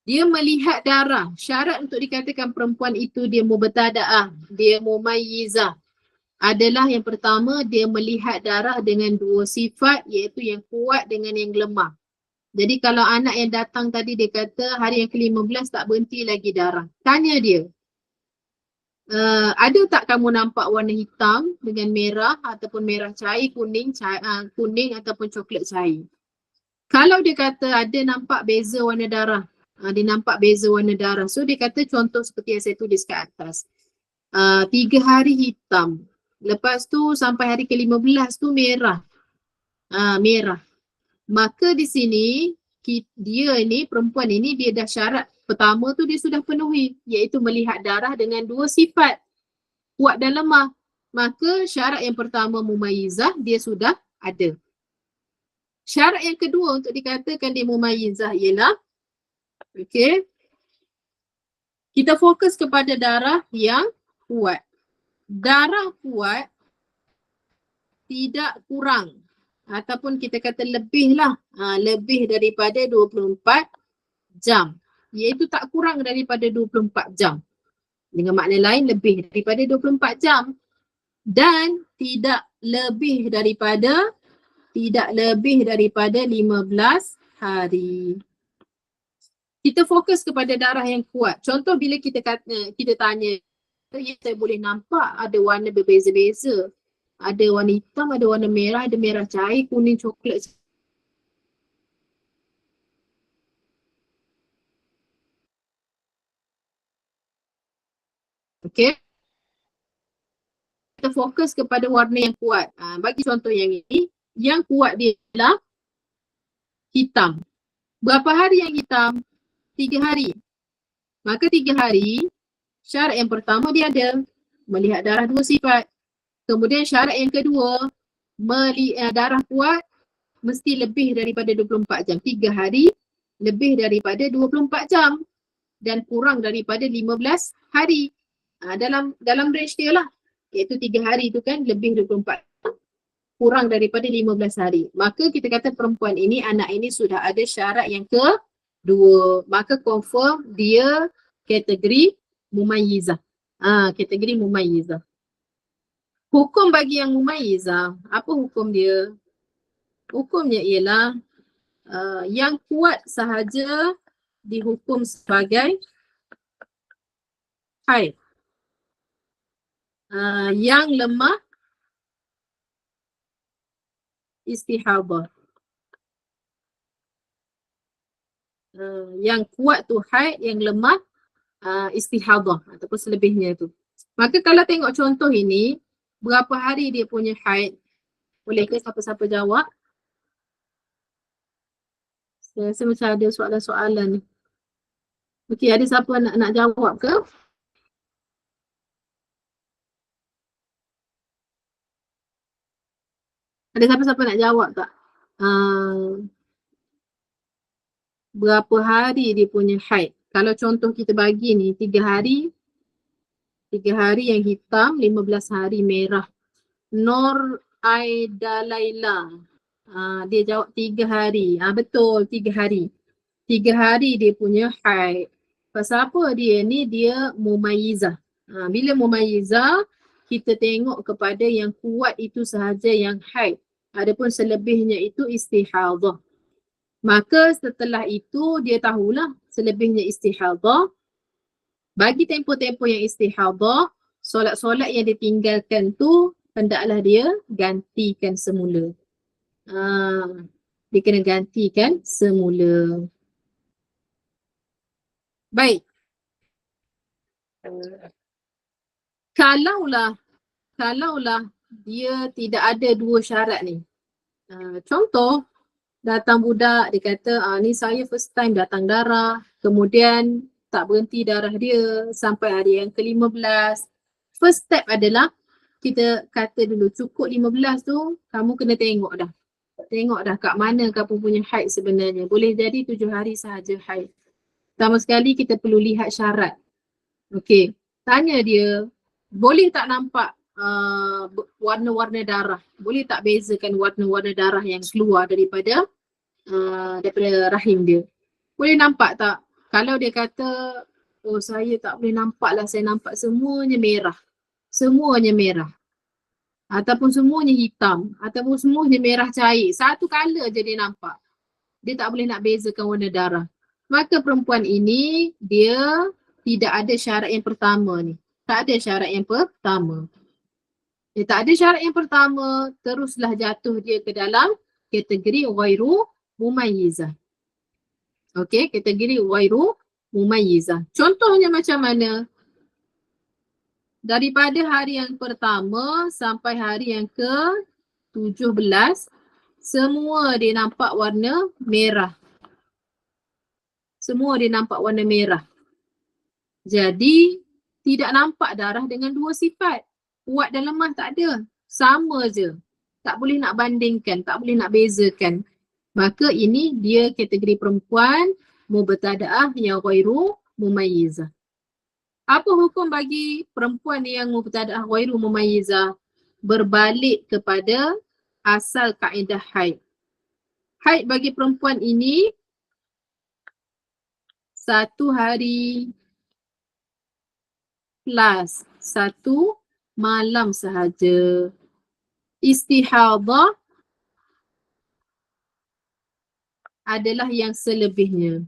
Dia melihat darah. Syarat untuk dikatakan perempuan itu dia mubtada'ah, dia mumayyizah adalah yang pertama dia melihat darah dengan dua sifat, iaitu yang kuat dengan yang lemah. Jadi kalau anak yang datang tadi dia kata hari yang ke-15 tak berhenti lagi darah. Tanya dia, ada tak kamu nampak warna hitam dengan merah ataupun merah cair, kuning ataupun coklat cair? Kalau dia kata ada nampak beza warna darah, dia nampak beza warna darah. So dia kata contoh seperti yang saya tulis kat atas. 3 hari hitam. Lepas tu sampai hari ke-15 tu merah. Merah. Maka di sini dia ni, perempuan ini dia dah syarat pertama tu dia sudah penuhi, iaitu melihat darah dengan dua sifat, kuat dan lemah. Maka syarat yang pertama mumayyizah dia sudah ada. Syarat yang kedua untuk dikatakan dia mumayyizah ialah, okey, kita fokus kepada darah yang kuat. Darah kuat tidak kurang ataupun kita kata lebih lah, lebih daripada 24 jam. Iaitu tak kurang daripada 24 jam. Dengan makna lain lebih daripada 24 jam. Dan tidak lebih daripada 15 hari. Kita fokus kepada darah yang kuat. Contoh bila kita tanya, ya saya boleh nampak ada warna berbeza-beza. Ada warna hitam, ada warna merah, ada merah cair, kuning, coklat. Okey. Kita fokus kepada warna yang kuat. Bagi contoh yang ini, yang kuat dia adalah hitam. Berapa hari yang hitam? 3 hari. Maka 3 hari, syarat yang pertama dia ada melihat darah dua sifat. Kemudian syarat yang kedua, darah kuat mesti lebih daripada 24 jam. 3 hari lebih daripada 24 jam dan kurang daripada 15 hari. Dalam range dia lah. Iaitu 3 hari tu kan lebih 24 jam, kurang daripada 15 hari. Maka kita kata perempuan ini, anak ini sudah ada syarat yang kedua. Maka confirm dia kategori mumayyizah. Kategori mumayyizah. Hukum bagi yang mumayyizah, apa hukum dia? Hukumnya ialah yang kuat sahaja dihukum sebagai haid. Yang lemah istihadah. Yang kuat tu haid, yang lemah istihadah ataupun selebihnya tu. Maka kalau tengok contoh ini, berapa hari dia punya haid? Boleh ke siapa-siapa jawab? Saya rasa macam ada soalan-soalan ni. Okey, ada siapa nak jawab ke? Ada siapa-siapa nak jawab tak? Berapa hari dia punya haid? Kalau contoh kita bagi ni 3 hari yang hitam, 15 hari merah. Nur Aida Laila. Dia jawab 3 hari. Betul, 3 hari. 3 hari dia punya haid. Pasal apa dia ni? Dia mumayyizah. Bila mumayyizah, kita tengok kepada yang kuat itu sahaja yang haid. Adapun selebihnya itu istihadah. Maka setelah itu dia tahulah selebihnya istihadah. Bagi tempoh-tempoh yang istihadah, solat-solat yang ditinggalkan tu hendaklah dia gantikan semula. Dia kena gantikan semula. Baik. Kalaulah dia tidak ada dua syarat ni. Contoh, datang budak, dia kata, ni saya first time datang darah, kemudian tak berhenti darah dia sampai hari yang ke-15. First step adalah, kita kata dulu cukup 15 tu, kamu kena tengok dah. tengok dah kat mana kamu punya haid sebenarnya. Boleh jadi 7 hari sahaja haid. Pertama sekali kita perlu lihat syarat. Okey, tanya dia, boleh tak nampak warna-warna darah? Boleh tak bezakan warna-warna darah yang keluar daripada rahim dia? Boleh nampak tak? Kalau dia kata, oh saya tak boleh nampak lah, saya nampak semuanya merah. Semuanya merah. Ataupun semuanya hitam. Ataupun semuanya merah cair. Satu colour je dia nampak. Dia tak boleh nak bezakan warna darah. Maka perempuan ini, dia tidak ada syarat yang pertama ni. Tak ada syarat yang pertama. Dia tak ada syarat yang pertama, teruslah jatuh dia ke dalam kategori ghairu mumayyizah. Okey, kategori ghairu mumayyizah. Contohnya macam mana? Daripada hari yang pertama sampai hari yang ke-17, semua dia nampak warna merah. Semua dia nampak warna merah. Jadi, tidak nampak darah dengan dua sifat. Kuat dan lemah tak ada. Sama je. Tak boleh nak bandingkan, tak boleh nak bezakan. Maka ini dia kategori perempuan mubtada'ah yang ghairu mumayyizah. Apa hukum bagi perempuan yang mubtada'ah ghairu mumayyizah? Berbalik kepada asal kaedah haid. Haid bagi perempuan ini 1 hari plus 1 malam sahaja. Istihadah adalah yang selebihnya.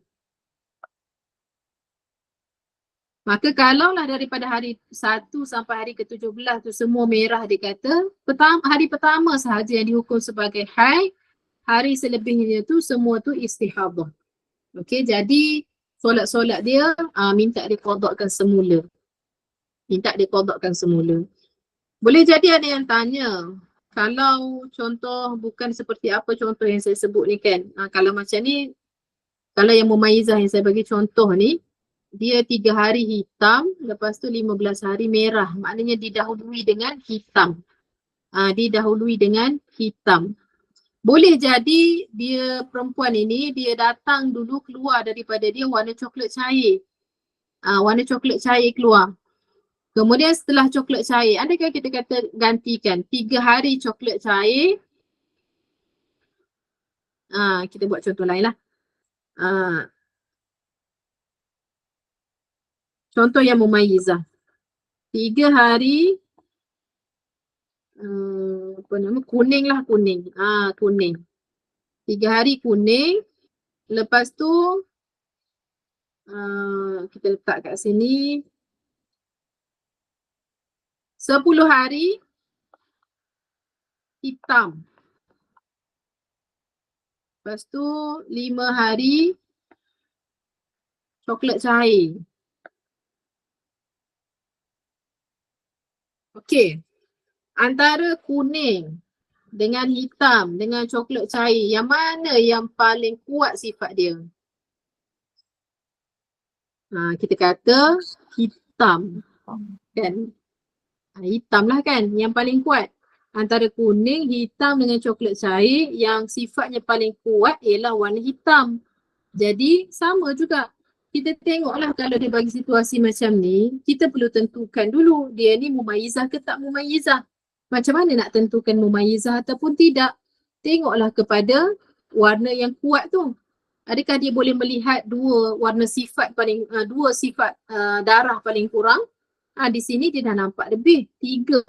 Maka kalaulah daripada hari 1 sampai hari ke-17 tu semua merah dia kata, hari pertama sahaja yang dihukum sebagai haid, hari selebihnya tu semua tu istihadah. Okey, jadi solat-solat dia minta diqadakkan semula. Minta diqadakkan semula. Boleh jadi ada yang tanya, kalau contoh bukan seperti apa contoh yang saya sebut ni kan. Kalau macam ni, kalau yang mumayyizah yang saya bagi contoh ni, dia 3 hari hitam, lepas tu 15 hari merah. Maknanya didahului dengan hitam. Didahului dengan hitam. Boleh jadi dia perempuan ini, dia datang dulu keluar daripada dia warna coklat cair. Warna coklat cair keluar. Kemudian setelah coklat cair, adakah kita kata gantikan 3 hari coklat cair. Kita buat contoh lain lah. Contoh yang mumayyizah. 3 hari kuning lah, kuning. Kuning. 3 hari kuning. Lepas tu kita letak kat sini 10 hari hitam. Lepas tu 5 hari coklat cair. Okey. Antara kuning dengan hitam dengan coklat cair, yang mana yang paling kuat sifat dia? Kita kata hitam. Kan? Hitam lah kan yang paling kuat. Antara kuning, hitam dengan coklat cair, yang sifatnya paling kuat ialah warna hitam. Jadi sama juga. Kita tengoklah kalau dia bagi situasi macam ni, kita perlu tentukan dulu dia ni mumayyizah ke tak mumayyizah. Macam mana nak tentukan mumayyizah ataupun tidak? Tengoklah kepada warna yang kuat tu. Adakah dia boleh melihat dua sifat darah paling kurang? Di sini dia dah nampak lebih, 3.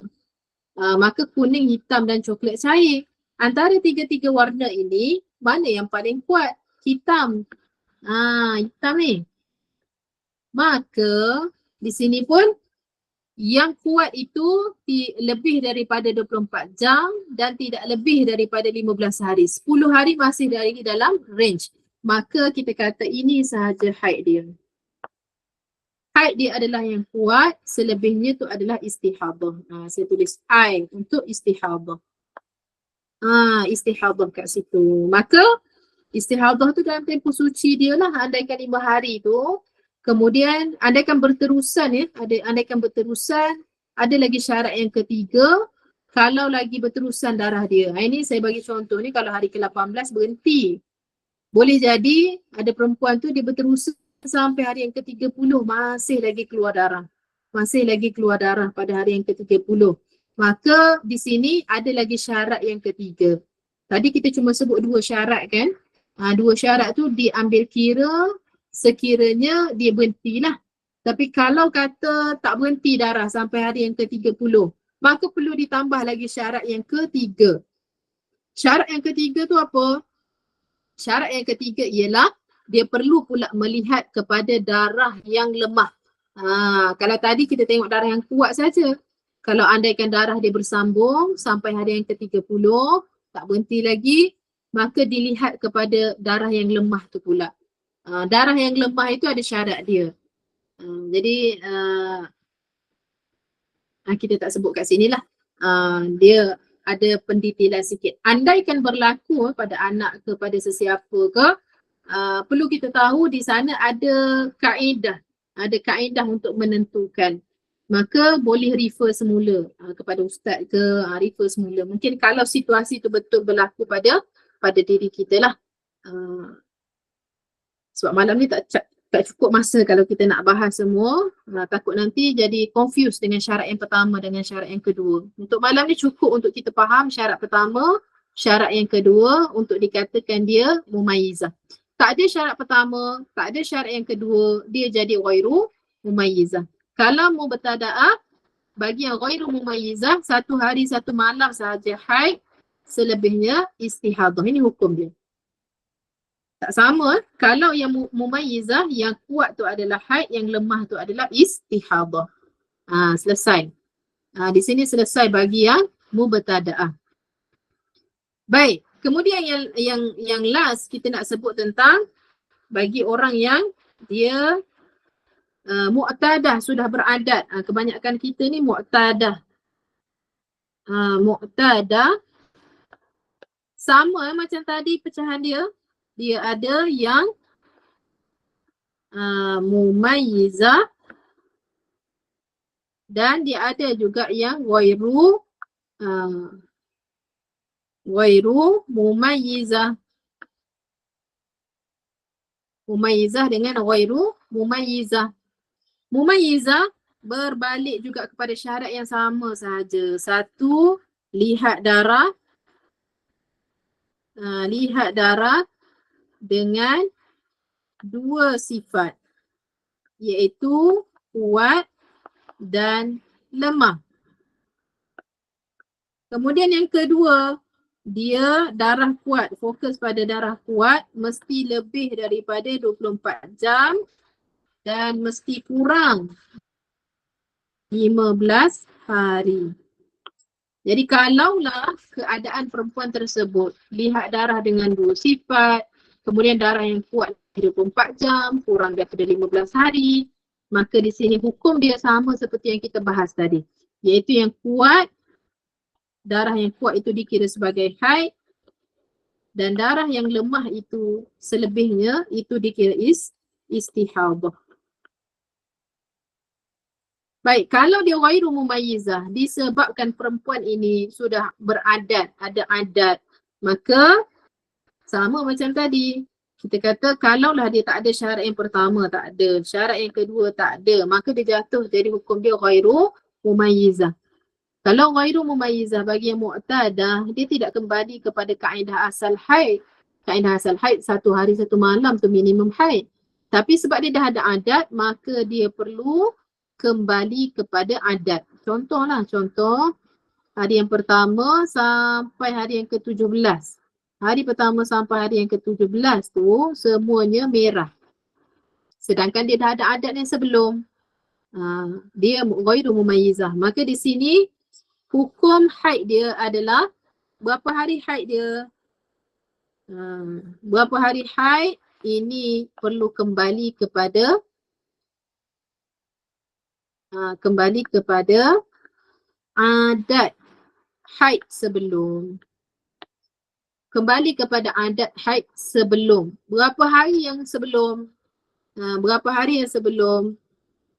Maka kuning, hitam dan coklat cair. Antara 3 warna ini, mana yang paling kuat? Hitam. Hitam ni. Maka di sini pun yang kuat itu lebih daripada 24 jam dan tidak lebih daripada 15 hari. 10 hari masih dalam range. Maka kita kata ini sahaja haid dia. Haid dia adalah yang kuat, selebihnya tu adalah istihadah. Saya tulis I untuk istihadah. Istihadah kat situ. Maka istihadah tu dalam tempoh suci dia lah, andaikan 5 hari tu. Kemudian andaikan berterusan ada lagi syarat yang ketiga. kalau lagi berterusan darah dia. Ini saya bagi contoh ni, kalau hari ke-18 berhenti. Boleh jadi ada perempuan tu dia berterusan sampai hari yang ke-30 masih lagi keluar darah. Masih lagi keluar darah pada hari yang ke-30. Maka di sini ada lagi syarat yang ketiga. Tadi kita cuma sebut 2 syarat kan. 2 syarat tu diambil kira sekiranya dia berhentilah. Tapi kalau kata tak berhenti darah sampai hari yang ke-30, maka perlu ditambah lagi syarat yang ketiga. Syarat yang ketiga tu apa? Syarat yang ketiga ialah dia perlu pula melihat kepada darah yang lemah. Kalau tadi kita tengok darah yang kuat saja. Kalau andaikan darah dia bersambung sampai hari yang ke-30, tak berhenti lagi, maka dilihat kepada darah yang lemah tu pula. Darah yang lemah itu ada syarat dia. Jadi kita tak sebut kat sini lah. Dia ada pendetailan sikit. Andaikan berlaku pada anak ke, pada sesiapa ke, perlu kita tahu di sana ada kaedah. Ada kaedah untuk menentukan. Maka boleh refer semula kepada ustaz ke, refer semula. Mungkin kalau situasi tu betul berlaku pada diri kita lah. Sebab malam ni tak cukup masa kalau kita nak bahas semua. Takut nanti jadi confused dengan syarat yang pertama dengan syarat yang kedua. Untuk malam ni cukup untuk kita faham syarat pertama, syarat yang kedua untuk dikatakan dia mumayyizah. Tak ada syarat pertama, tak ada syarat yang kedua, dia jadi ghairu mumayyizah. Kalau mubtada'ah, bagi yang ghairu mumayyizah, 1 hari 1 malam sahaja haid, selebihnya istihadah. Ini hukum dia. Tak sama, kalau yang mumayyizah, yang kuat tu adalah haid, yang lemah tu adalah istihadah. Selesai. Di sini selesai bagi yang mubtada'ah. Baik, kemudian yang last kita nak sebut tentang bagi orang yang dia mu'tadah, sudah beradat. Kebanyakan kita ni mu'tadah. Mu'tadah sama macam tadi pecahan dia. Dia ada yang mumayyizah dan dia ada juga yang ghairu mumayyizah. Mumayyizah dengan ghairu mumayyizah. Mumayyizah berbalik juga kepada syarat yang sama sahaja. 1, lihat darah. Lihat darah dengan 2 sifat, iaitu kuat dan lemah. Kemudian yang kedua, dia darah kuat, fokus pada darah kuat, mesti lebih daripada 24 jam dan mesti kurang 15 hari. Jadi kalaulah keadaan perempuan tersebut lihat darah dengan 2 sifat, kemudian darah yang kuat 24 jam, kurang daripada 15 hari, maka di sini hukum dia sama seperti yang kita bahas tadi. Iaitu yang kuat, darah yang kuat itu dikira sebagai haid, dan darah yang lemah itu selebihnya itu dikira istihadah. Baik, kalau dia ghairu mumayyizah, disebabkan perempuan ini sudah beradat, ada adat, maka sama macam tadi. Kita kata kalaulah dia tak ada syarat yang pertama, tak ada. Syarat yang kedua, tak ada. Maka dia jatuh jadi hukum dia ghairu mumayyizah. Kalau ghairu mumayyizah bagi yang mu'tadah, dia tidak kembali kepada kaedah asal haid. Kaedah asal haid 1 hari 1 malam tu minimum haid. Tapi sebab dia dah ada adat, maka dia perlu kembali kepada adat. Contohlah, contoh hari yang pertama sampai hari yang ke-17. Hari pertama sampai hari yang ke-17 tu semuanya merah. Sedangkan dia dah ada adat yang sebelum. Dia ghairu mumayyizah. Maka di sini hukum haid dia adalah berapa hari haid dia? Berapa hari haid ini perlu kembali kepada adat haid sebelum. Kembali kepada adat haid sebelum. Berapa hari yang sebelum? Berapa hari yang sebelum?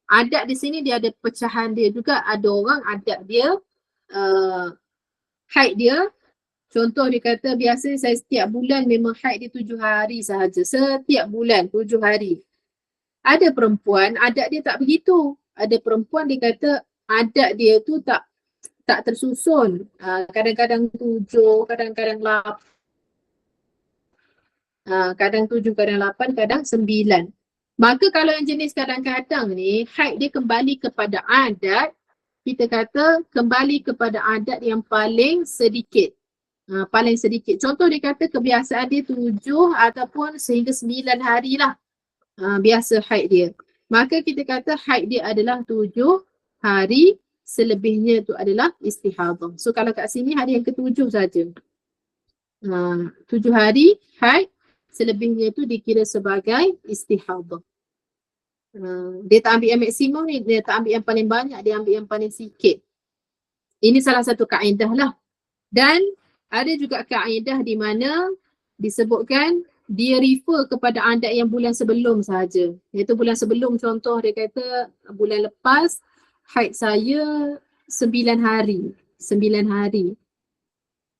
Adat di sini dia ada pecahan dia juga. Ada orang adat dia haid dia, contoh dia kata biasa saya setiap bulan memang haid dia 7 hari sahaja. Setiap bulan 7 hari. Ada perempuan, adat dia tak begitu. Ada perempuan dia kata adat dia tu tak tersusun. Kadang-kadang 7, kadang-kadang 8. Kadang 7, kadang 8, kadang 9. Maka kalau yang jenis kadang-kadang ni, haid dia kembali kepada adat, kita kata kembali kepada adat yang paling sedikit. Paling sedikit. Contoh dia kata kebiasaan dia 7 ataupun sehingga 9 hari lah. Biasa haid dia. Maka kita kata haid dia adalah 7 hari, selebihnya tu adalah istihadah. So kalau kat sini hari yang ke-7 saja. 7 hari haid, selebihnya tu dikira sebagai istihadah. Dia tak ambil yang maksimum ni, dia tak ambil yang paling banyak, dia ambil yang paling sikit. Ini salah satu kaedah lah. Dan ada juga kaedah di mana disebutkan dia refer kepada adat yang bulan sebelum sahaja. Iaitu bulan sebelum, contoh dia kata bulan lepas haid saya 9 hari. 9 hari.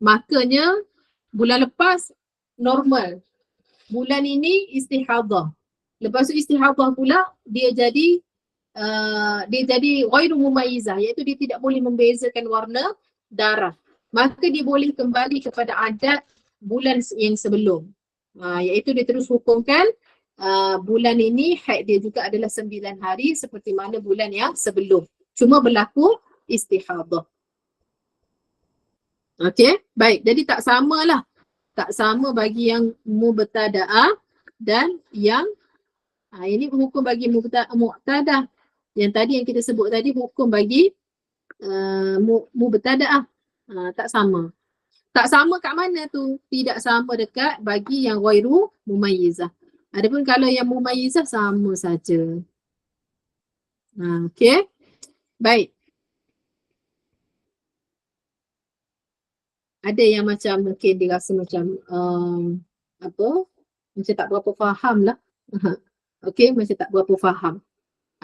Makanya bulan lepas normal. Bulan ini istihadah. Lepas tu istihadah pula dia jadi ghairu mumayyizah, iaitu dia tidak boleh membezakan warna darah. Maka dia boleh kembali kepada adat bulan yang sebelum. Iaitu dia terus hukumkan bulan ini haid dia juga adalah 9 hari seperti mana bulan yang sebelum. Cuma berlaku istihadah. Okey, baik. Jadi tak samalah. Tak sama bagi yang mubtada'ah dan yang ini hukum bagi muqtadah. Yang tadi yang kita sebut tadi hukum bagi mubtada'ah. Tak sama. Tak sama kat mana tu? Tidak sama dekat bagi yang ghairu mumayyizah. Adapun kalau yang mumayyizah sama saja. Okey. Baik. Ada yang macam mungkin dia rasa macam macam tak berapa faham lah. Okey, macam tak berapa faham.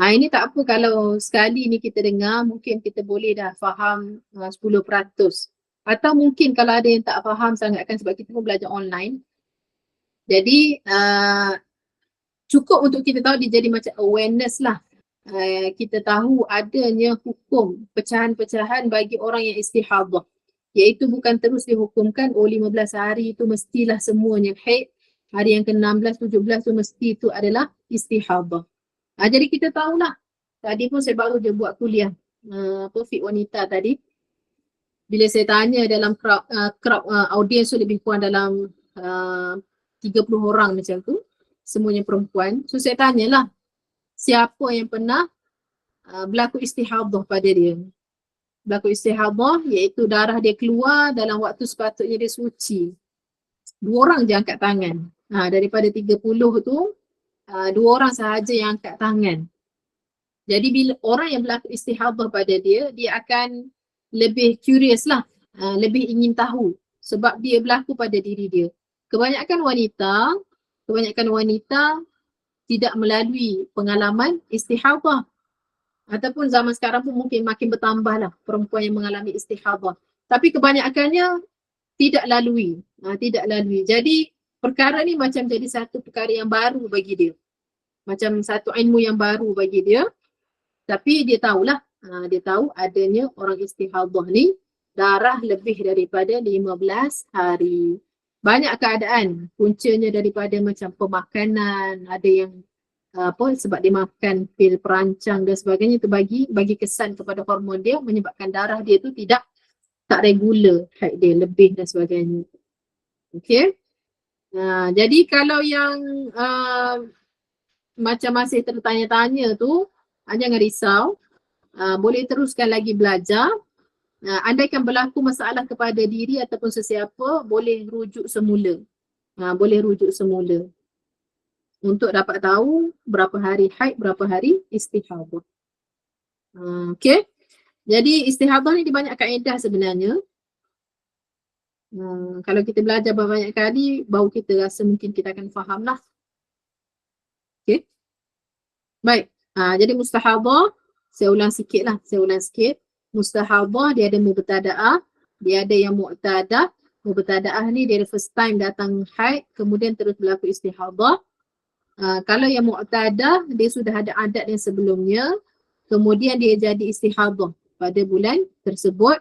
Ini tak apa kalau sekali ni kita dengar, mungkin kita boleh dah faham 10%. Atau mungkin kalau ada yang tak faham sangat kan sebab kita pun belajar online. Jadi cukup untuk kita tahu dia jadi macam awareness lah. Kita tahu adanya hukum pecahan-pecahan bagi orang yang istihadah. Iaitu bukan terus dihukumkan 15 hari itu mestilah semuanya haid. Hari yang ke-16, 17 tu mesti itu adalah istihadah. Jadi kita tahulah. Tadi pun saya baru je buat kuliah fit wanita tadi. Bila saya tanya dalam crowd audience tu lebih kurang dalam 30 orang macam tu. Semuanya perempuan. So saya tanyalah siapa yang pernah berlaku istihadah pada dia. Berlaku istihadah iaitu darah dia keluar dalam waktu sepatutnya dia suci. 2 orang je angkat tangan. Daripada 30 tu 2 orang sahaja yang angkat tangan. Jadi bila orang yang berlaku istihadah pada dia, dia akan lebih curious lah, lebih ingin tahu sebab dia berlaku pada diri dia. Kebanyakan wanita tidak melalui pengalaman istihadah. Ataupun zaman sekarang pun mungkin makin bertambah lah perempuan yang mengalami istihadah. Tapi kebanyakannya tidak lalui. Jadi perkara ni macam jadi satu perkara yang baru bagi dia. Macam satu ilmu yang baru bagi dia. Tapi dia tahulah, dia tahu adanya orang istihadah ni darah lebih daripada 15 hari. Banyak keadaan, puncanya daripada macam pemakanan, ada yang sebab dia makan pil perancang dan sebagainya, itu bagi kesan kepada hormon dia menyebabkan darah dia tu tak regular, haid dia lebih dan sebagainya. Okey. Jadi kalau yang macam masih tertanya-tanya tu, jangan risau. Boleh teruskan lagi belajar. Andaikan berlaku masalah kepada diri ataupun sesiapa, boleh rujuk semula. Untuk dapat tahu berapa hari haid, berapa hari istihadah. Okey. Jadi istihadah ni dia banyak kaedah sebenarnya. Kalau kita belajar banyak kali, baru kita rasa mungkin kita akan faham lah. Okey. Baik. Jadi mustahadah, saya ulang sikit. Mustahadah dia ada mubtada'ah, Dia ada yang mu'tadah. Mubtada'ah ni dia first time datang haid, kemudian terus berlaku istihadah. Kalau yang mu'tadah, dia sudah ada adat yang sebelumnya, kemudian dia jadi istihadah pada bulan tersebut.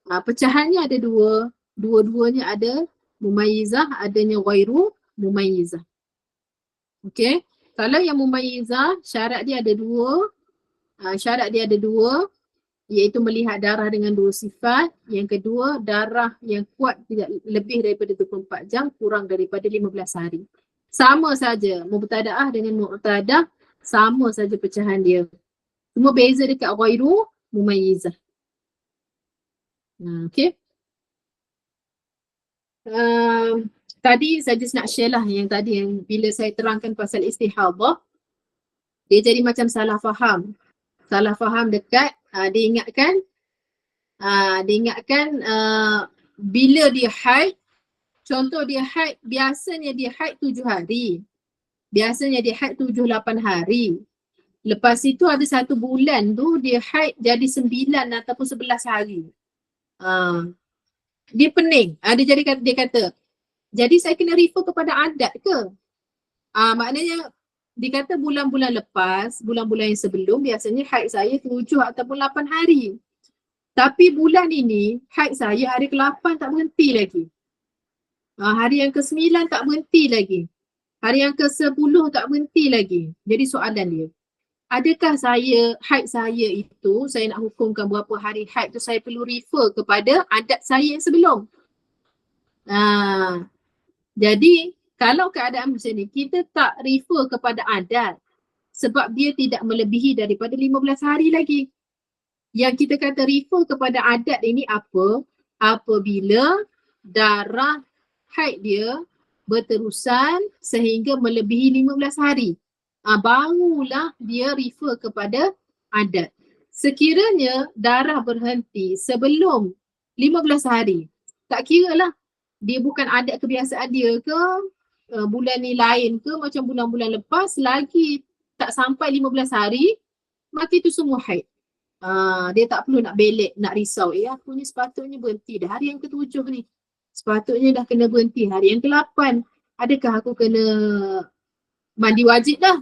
Pecahannya ada dua. Dua-duanya ada mumayyizah, adanya ghairu mumayyizah. Okey. Kalau yang mumayyizah, syarat dia ada dua. Iaitu melihat darah dengan dua sifat. Yang kedua, darah yang kuat tidak lebih daripada 24 jam, kurang daripada 15 hari. Sama saja, mubtada'ah dengan mu'tadah, sama saja pecahan dia. Cuma beza dekat ghairu mumayyizah. Okey. Tadi saya just nak share lah yang tadi yang bila saya terangkan pasal istihadah, dia jadi macam salah faham. Salah faham dekat diingatkan bila dia haid, contoh dia haid, biasanya dia haid 7 hari. Biasanya dia haid 7-8 hari. Lepas itu ada satu bulan tu dia haid jadi 9 ataupun 11 hari. Dia pening. Dia kata, jadi saya kena refer kepada adat ke? Maknanya dia kata bulan-bulan lepas, bulan-bulan yang sebelum biasanya haid saya 7 ataupun 8 hari. Tapi bulan ini haid saya hari ke-8 tak berhenti lagi. Hari yang ke-9 tak berhenti lagi. Hari yang ke-10 tak berhenti lagi. Jadi soalan dia, adakah haid saya itu, saya nak hukumkan berapa hari haid tu, saya perlu refer kepada adat saya yang sebelum? Jadi kalau keadaan macam ni, kita tak refer kepada adat sebab dia tidak melebihi daripada 15 hari lagi. Yang kita kata refer kepada adat ini apa? Apabila darah haid dia berterusan sehingga melebihi 15 hari. Barulah dia refer kepada adat. Sekiranya darah berhenti sebelum 15 hari, tak kira lah dia bukan adat kebiasaan dia ke, bulan ni lain ke, macam bulan-bulan lepas, lagi tak sampai 15 hari, maka itu semua haid. Dia tak perlu nak belik, nak risau. Aku ni sepatutnya berhenti dah hari yang ke-7 ni. Sepatutnya dah kena berhenti hari yang ke-8. Adakah aku kena mandi wajib dah?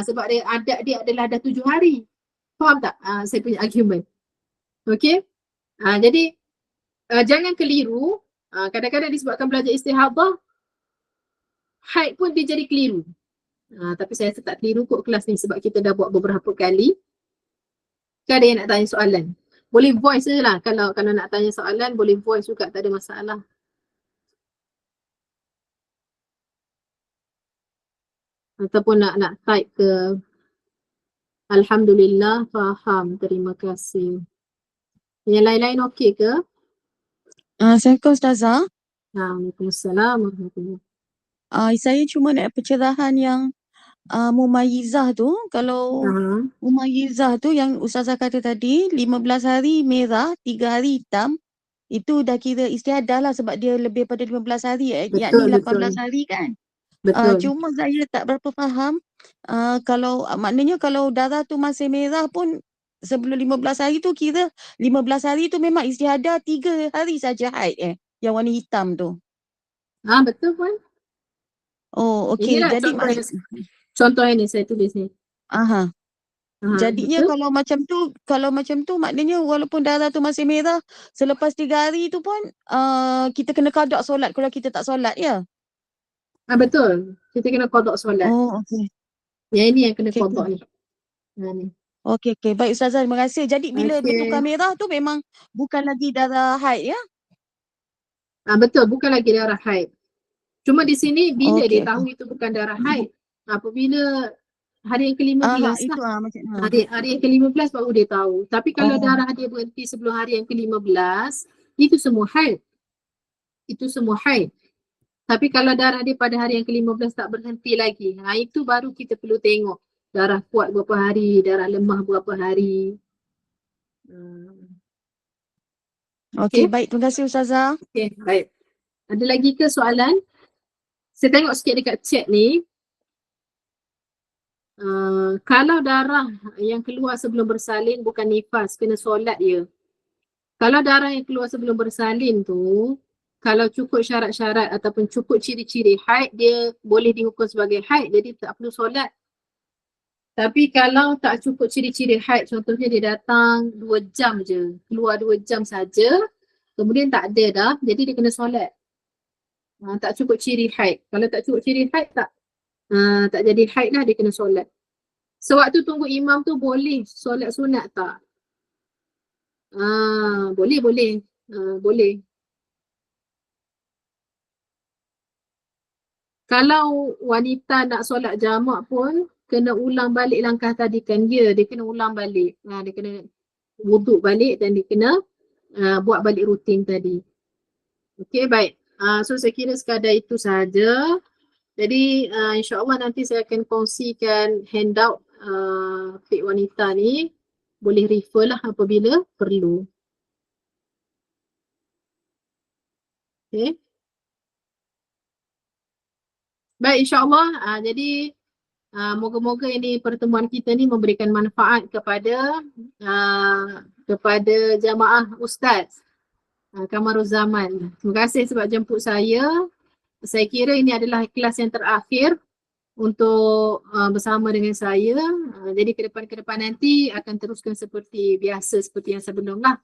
Sebab adat dia adalah dah 7 hari. Faham tak saya punya argument? Okay? Jadi jangan keliru. Kadang-kadang disebabkan belajar istihadah, haid pun dia jadi keliru. Tapi saya rasa tak keliru kot kelas ni sebab kita dah buat beberapa kali. Kan ada yang nak tanya soalan? Boleh voice je lah. Kalau nak tanya soalan, boleh voice juga, tak ada masalah. Ataupun nak type ke. Alhamdulillah, faham. Terima kasih. Yang lain-lain okey ke? Assalamualaikum Ustazah. Waalaikumsalam warahmatullahi. Saya cuma nak pencerahan yang mumayyizah tu. Kalau mumayyizah tu yang Ustazah kata tadi, 15 hari merah, 3 hari hitam, itu dah kira istiadah lah sebab dia lebih pada 15 hari, yakni 18 hari kan. Cuma saya tak berapa faham, kalau maknanya kalau darah tu masih merah pun sebelum 15 hari tu kira 15 hari tu memang istiadah, 3 hari saja haid yang warna hitam tu. Betul pun. Oh, okey. Jadi contoh ini saya tulis ni. Jadinya betul? kalau macam tu maknanya walaupun darah tu masih merah, selepas 3 hari tu pun kita kena qada solat kalau kita tak solat ya. Betul. Kita kena qada solat. Oh, okey. Yang ini yang kena qada ni. Ni. Okey. Baik Ustazah, terima kasih. Jadi bila bertukar merah tu memang bukan lagi darah haid ya? Betul, bukan lagi darah haid. Cuma di sini bila dia tahu itu bukan darah haid? Apabila hari yang ke-15 hari yang ke-15 baru dia tahu. Tapi kalau darah dia berhenti sebelum hari yang ke-15, itu semua haid. Itu semua haid. Tapi kalau darah dia pada hari yang ke-15 tak berhenti lagi, itu baru kita perlu tengok darah kuat berapa hari, darah lemah berapa hari. Okey, baik. Terima kasih Ustazah. Okey, baik. Ada lagi ke soalan? Saya tengok sikit dekat chat ni. Kalau darah yang keluar sebelum bersalin bukan nifas, kena solat ya. Kalau darah yang keluar sebelum bersalin tu, kalau cukup syarat-syarat ataupun cukup ciri-ciri haid, dia boleh dihukum sebagai haid, jadi tak perlu solat. Tapi kalau tak cukup ciri-ciri haid, contohnya dia datang 2 jam je, keluar 2 jam saja, kemudian tak ada dah, jadi dia kena solat. Tak cukup ciri haid. Kalau tak cukup ciri haid, tak jadi haid lah, dia kena solat. Sewaktu tunggu imam tu boleh solat sunat tak? Boleh. Boleh. Kalau wanita nak solat jamak pun, kena ulang balik langkah tadi kan. Dia kena ulang balik. Dia kena wuduk balik dan dia kena buat balik rutin tadi. Okey, baik. So saya kira sekadar itu sahaja. Jadi insyaAllah nanti saya akan kongsikan handout fiqh wanita ni. Boleh refer lah apabila perlu. Okay. Baik, insyaAllah. Jadi moga-moga ini pertemuan kita ni memberikan manfaat kepada jamaah Ustaz Kamaruzzaman. Terima kasih sebab jemput saya. Saya kira ini adalah kelas yang terakhir untuk bersama dengan saya. Jadi ke depan nanti akan teruskan seperti biasa, seperti yang sebelum lah.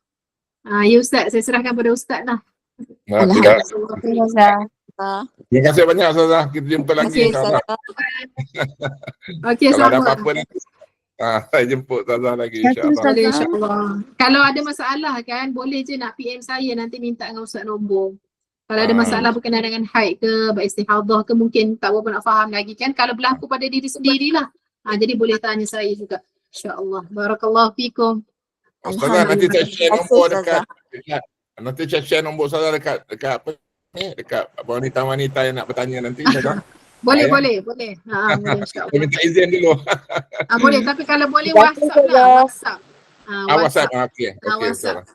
Ya Ustaz, saya serahkan pada Ustaz lah. Alhamdulillah. Terima kasih banyak Ustazah. Kita jumpa lagi insyaAllah. Okey, Kalau ada sama. apa-apa nanti saya jemput Ustazah lagi insyaAllah. Boleh, insyaAllah. Kalau ada masalah kan, boleh je nak PM saya, nanti minta dengan Ustaz nombor. Kalau ada masalah berkenaan dengan haid ke, istihadah ke, mungkin tak berapa nak faham lagi kan. Kalau berlaku pada diri sendirilah. Jadi boleh tanya saya juga. InsyaAllah. Barakallahu fikum. Ustazah nanti saya share nombor dekat nanti saya share nombor Ustazah dekat apa ni, dekat wanita-wanita yang nak bertanya nanti Ustazah. Boleh. Boleh insyaAllah. Saya minta izin dulu. Boleh, tapi kalau boleh WhatsApp lah. WhatsApp. Okey. WhatsApp.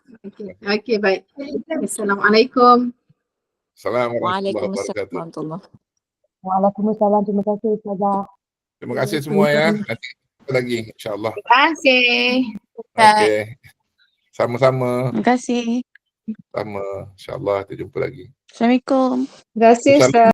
Okey, baik. Assalamualaikum. Assalamualaikum warahmatullahi wabarakatuh. Waalaikumsalam. Terima kasih Ustazah. Terima kasih semua ya. Nanti kita lagi insyaAllah. Terima kasih. Okey. Sama-sama. Terima kasih. Sama. InsyaAllah kita jumpa lagi. Assalamualaikum. Terima kasih Ustaz.